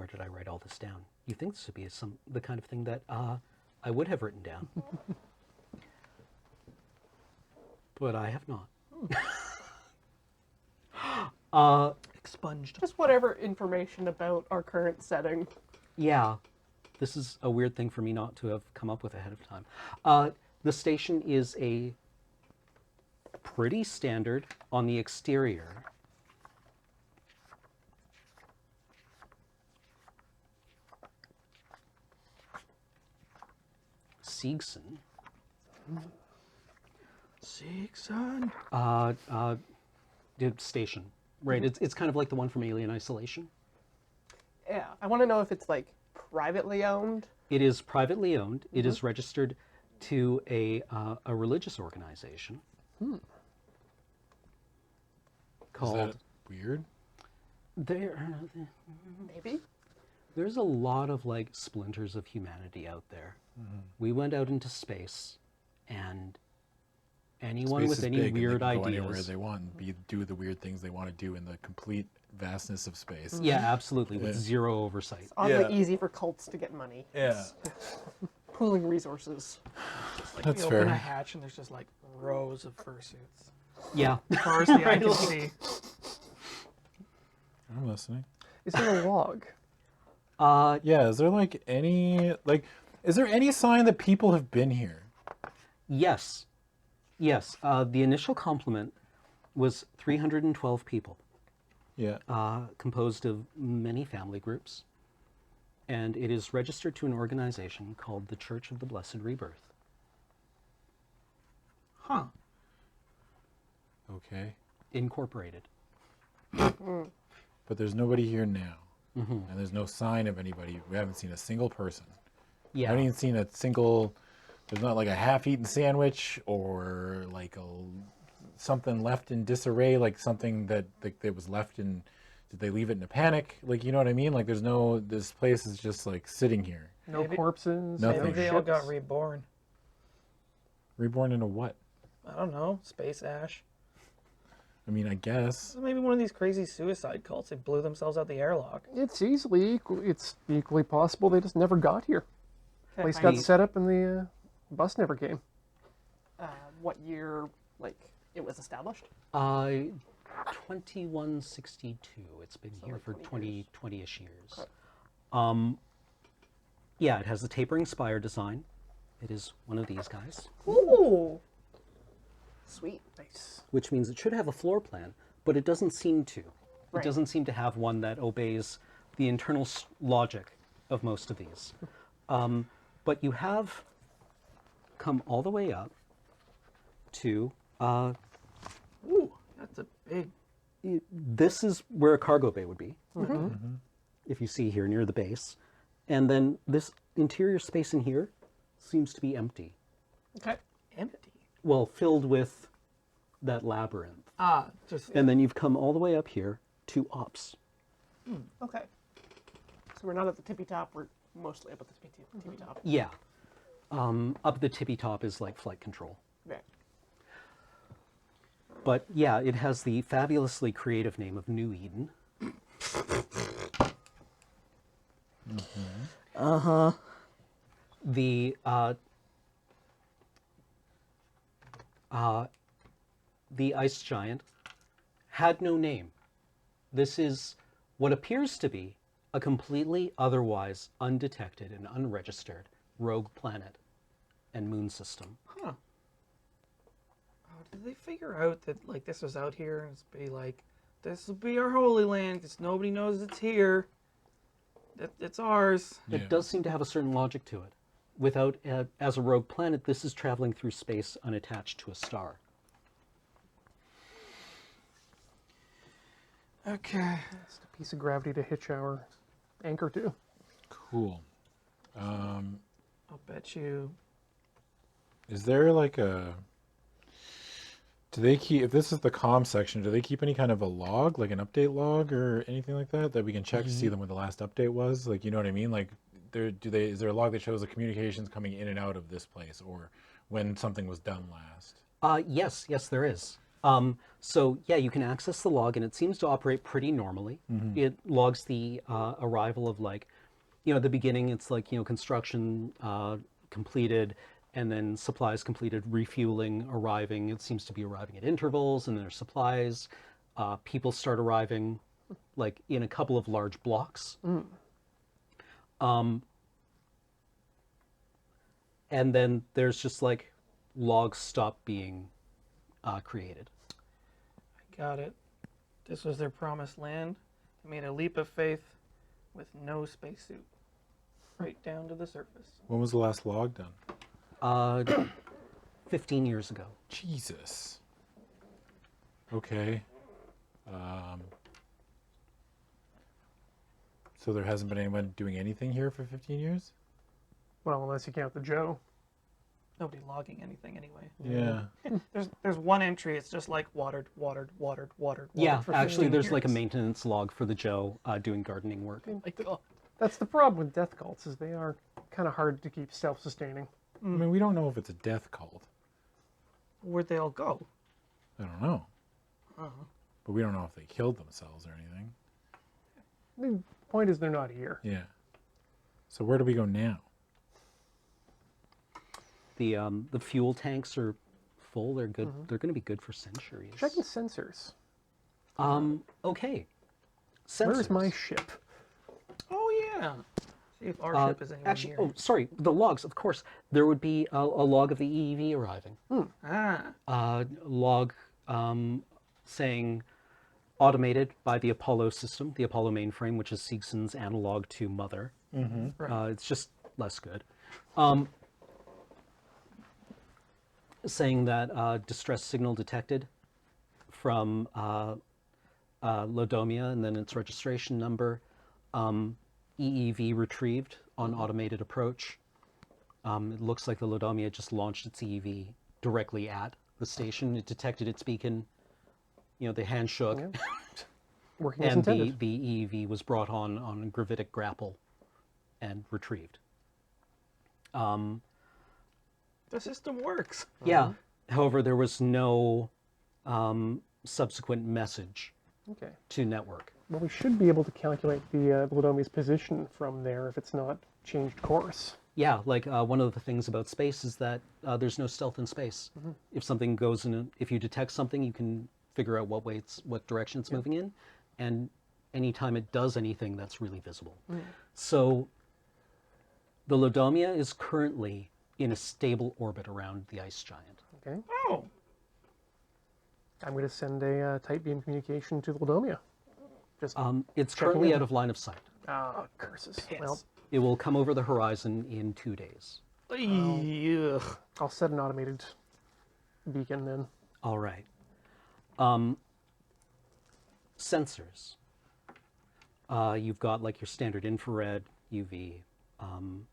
did I write all this down? You think this would be the kind of thing that I would have written down. But I have not. Expunged. Just whatever information about our current setting. Yeah, this is a weird thing for me not to have come up with ahead of time. The station is a pretty standard on the exterior. Siegson. Siegson. The station, right? It's kind of like the one from Alien Isolation. Yeah, I want to know if it's like privately owned. It is privately owned. It is registered to a religious organization called. Is that weird? Maybe. There's a lot of like splinters of humanity out there. We went out into space, and anyone Space with is any big and weird they can go anywhere ideas. they want and do the weird things they want to do in the complete vastness of space. Yeah, absolutely, with Yeah. zero oversight. Oddly Yeah. easy for cults to get money. Yeah. Pooling resources. Like, That's we open fair. a hatch and there's just like rows of fursuits. Yeah. As far as the eye can see. I'm listening. Is there a log? Yeah, is there like any, like, is there any sign that people have been here? Yes. Yes. The initial complement was 312 people, Yeah. composed of many family groups. And it is registered to an organization called the Church of the Blessed Rebirth. Huh. Okay. Incorporated. But there's nobody here now. And there's no sign of anybody. We haven't seen a single person. I Yeah. haven't even seen a single, there's not like a half-eaten sandwich or like something left in disarray, like something that was left in, did they leave it in a panic? Like, you know what I mean? Like there's no, this place is just like sitting here. No Maybe- corpses. Nothing. Maybe No they all got ships. reborn. Reborn into what? I don't know. Space ash. I mean, I guess. Maybe one of these crazy suicide cults. They blew themselves out the airlock. It's equally possible they just never got here. Okay. Place I got mean- set up and the bus never came. What year, like, it was established? 2162. It's been here like for 20 20-ish years. Okay. Yeah, it has the tapering spire design. It is one of these guys, Ooh. Sweet. Nice. which means it should have a floor plan, but it doesn't seem to. It Right. doesn't seem to have one that obeys the internal logic of most of these. But you have come all the way up to Ooh, that's a big. this is where a cargo bay would be, if you see here near the base. And then this interior space in here seems to be empty. Okay. Empty. Well, filled with that labyrinth. Ah, just. And then you've come all the way up here to ops. Okay. So we're not at the tippy top, we're mostly up at the tippy top. Yeah. Up the tippy top is like flight control. Okay. But yeah, it has the fabulously creative name of New Eden. The ice giant had no name. This is what appears to be a completely otherwise undetected and unregistered rogue planet and moon system. Huh. Oh, did they figure out that like this was out here and it's be like, this will be our holy land because nobody knows it's here. It's ours. Yeah. It does seem to have a certain logic to it. Without, as a rogue planet, this is traveling through space unattached to a star. Okay. Just a piece of gravity to hitch our anchor to. Cool. I'll bet you. Is there like a, do they keep, if this is the comm section, do they keep any kind of a log, like an update log or anything like that, that we can check to see when the last update was? Like, you know what I mean? Like, is there a log that shows the communications coming in and out of this place or when something was done last? Yes, there is. So yeah, you can access the log, and it seems to operate pretty normally. It logs the arrival of the beginning. It's like construction completed, and then supplies completed, refueling, arriving. It seems to be arriving at intervals, and then there's supplies. People start arriving, like in a couple of large blocks. And then there's just like logs stop being created. I got it. This was their promised land. They made a leap of faith with no spacesuit. Right down to the surface. When was the last log done? 15 years ago. Jesus. Okay. So there hasn't been anyone doing anything here for 15 years? Well, unless you count the Joe. Nobody logging anything anyway. Yeah. There's one entry. It's just like watered. Yeah, for actually 15 there's like a years. maintenance log for the Joe doing gardening work. Oh my God. That's the problem with death cults, is they are kind of hard to keep self-sustaining. I mean, we don't know if it's a death cult. Where'd they all go? I don't know. But we don't know if they killed themselves or anything. The point is they're not here. Yeah. So where do we go now? The fuel tanks are full. They're good. They're going to be good for centuries. Checking sensors. Okay. Sensors. Where's my ship? Oh yeah. See if our ship is anywhere Actually, near. oh, sorry, the logs, of course. There would be a log of the EEV arriving. Log saying automated by the Apollo system, the Apollo mainframe, which is Seegson's analog to Mother. Right. It's just less good. Saying that distress signal detected from Laudomia, and then its registration number. EEV retrieved on automated approach. It looks like the Laudomia just launched its EEV directly at the station. It detected its beacon. You know, the hand shook, Yeah. Working as and intended. the EEV was brought on a gravitic grapple and retrieved. The system works. Yeah. However, there was no subsequent message Okay. to network. Well, we should be able to calculate the Laudomia's position from there if it's not changed course. Yeah, like one of the things about space is that there's no stealth in space. If something goes in, if you detect something, you can figure out what direction it's moving in, and anytime it does anything, that's really visible. So the Laudomia is currently in a stable orbit around the ice giant. Okay. Oh, I'm going to send a tight beam communication to the Laudomia. Just It's Checking currently in. out of line of sight. curses. Piss. Well, It will come over the horizon in 2 days. Ugh. I'll set an automated beacon then. All right. Sensors. You've got like your standard infrared, UV,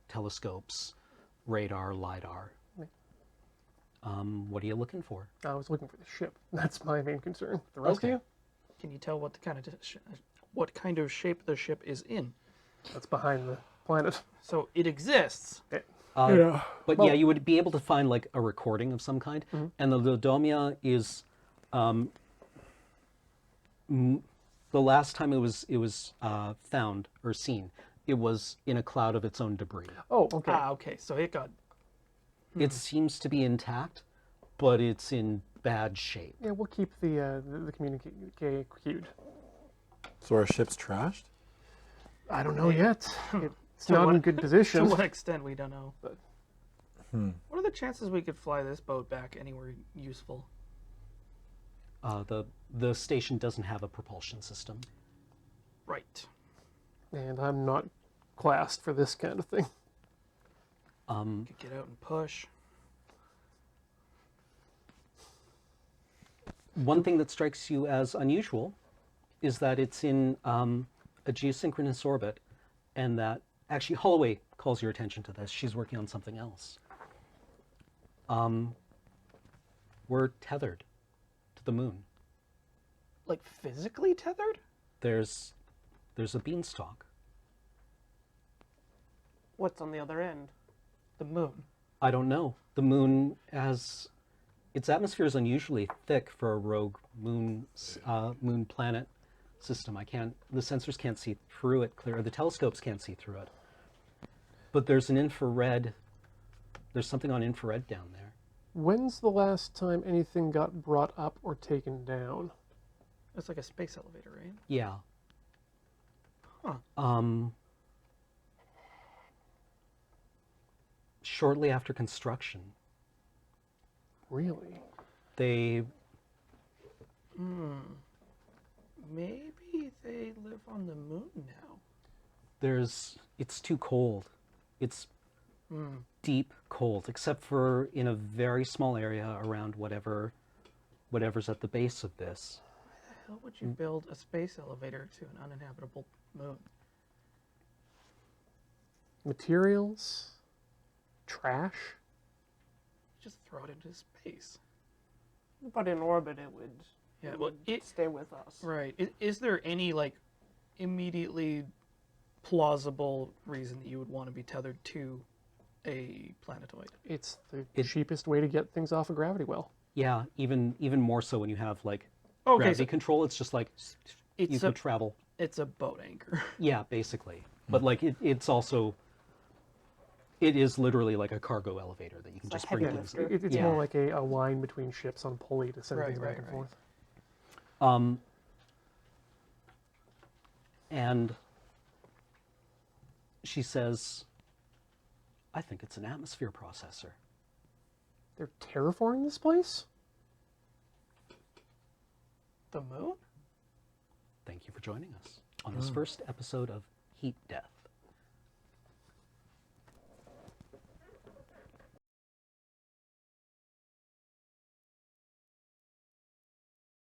telescopes, radar, LiDAR. Right. What are you looking for? I was looking for the ship. That's my main concern. The rest Okay. of you? Can you tell what kind of shape the ship is in? That's behind the planet. So it exists. But Well- yeah, you would be able to find like a recording of some kind. And the Laudomia is, the last time it was found or seen, it was in a cloud of its own debris. Oh, okay. Okay. So it got. It seems to be intact, but it's in bad shape. Yeah, we'll keep the communique queued. So our ship's trashed? I don't know yet. It's To not what- in good To position. what extent we don't know. But what are the chances we could fly this boat back anywhere useful? The station doesn't have a propulsion system. Right. And I'm not classed for this kind of thing. Could get out and push. One thing that strikes you as unusual is that it's in a geosynchronous orbit, and that actually Holloway calls your attention to this. She's working on something else. We're tethered to the moon. Like physically tethered? There's a beanstalk. What's on the other end? The moon. I don't know. The moon has its atmosphere is unusually thick for a rogue moon planet system. The sensors can't see through it clear. The telescopes can't see through it. But there's something on infrared down there. When's the last time anything got brought up or taken down? It's like a space elevator, right? Yeah. Huh. Shortly after construction, Really? they Maybe they live on the moon now. it's too cold. It's deep cold, except for in a very small area around whatever's at the base of this. How would you build a space elevator to an uninhabitable moon? Materials? Trash? Just throw it into space. But in orbit, it would. Yeah, it well, would stay with us. Right. Is there any like immediately plausible reason that you would want to be tethered to a planetoid? It's the cheapest way to get things off a gravity well. Yeah, even more so when you have like Okay, gravity so control. It's just like you it's can a travel. it's a boat anchor. Yeah, basically. But like it's also, it is literally like a cargo elevator that you can It's a just bring heavy things. lifter. It's Yeah. more like a line between ships on pulley to send Right, things back right, and right. forth. And She says, I think it's an atmosphere processor. They're terraforming this place? The moon? Thank you for joining us on this first episode of Heat Death.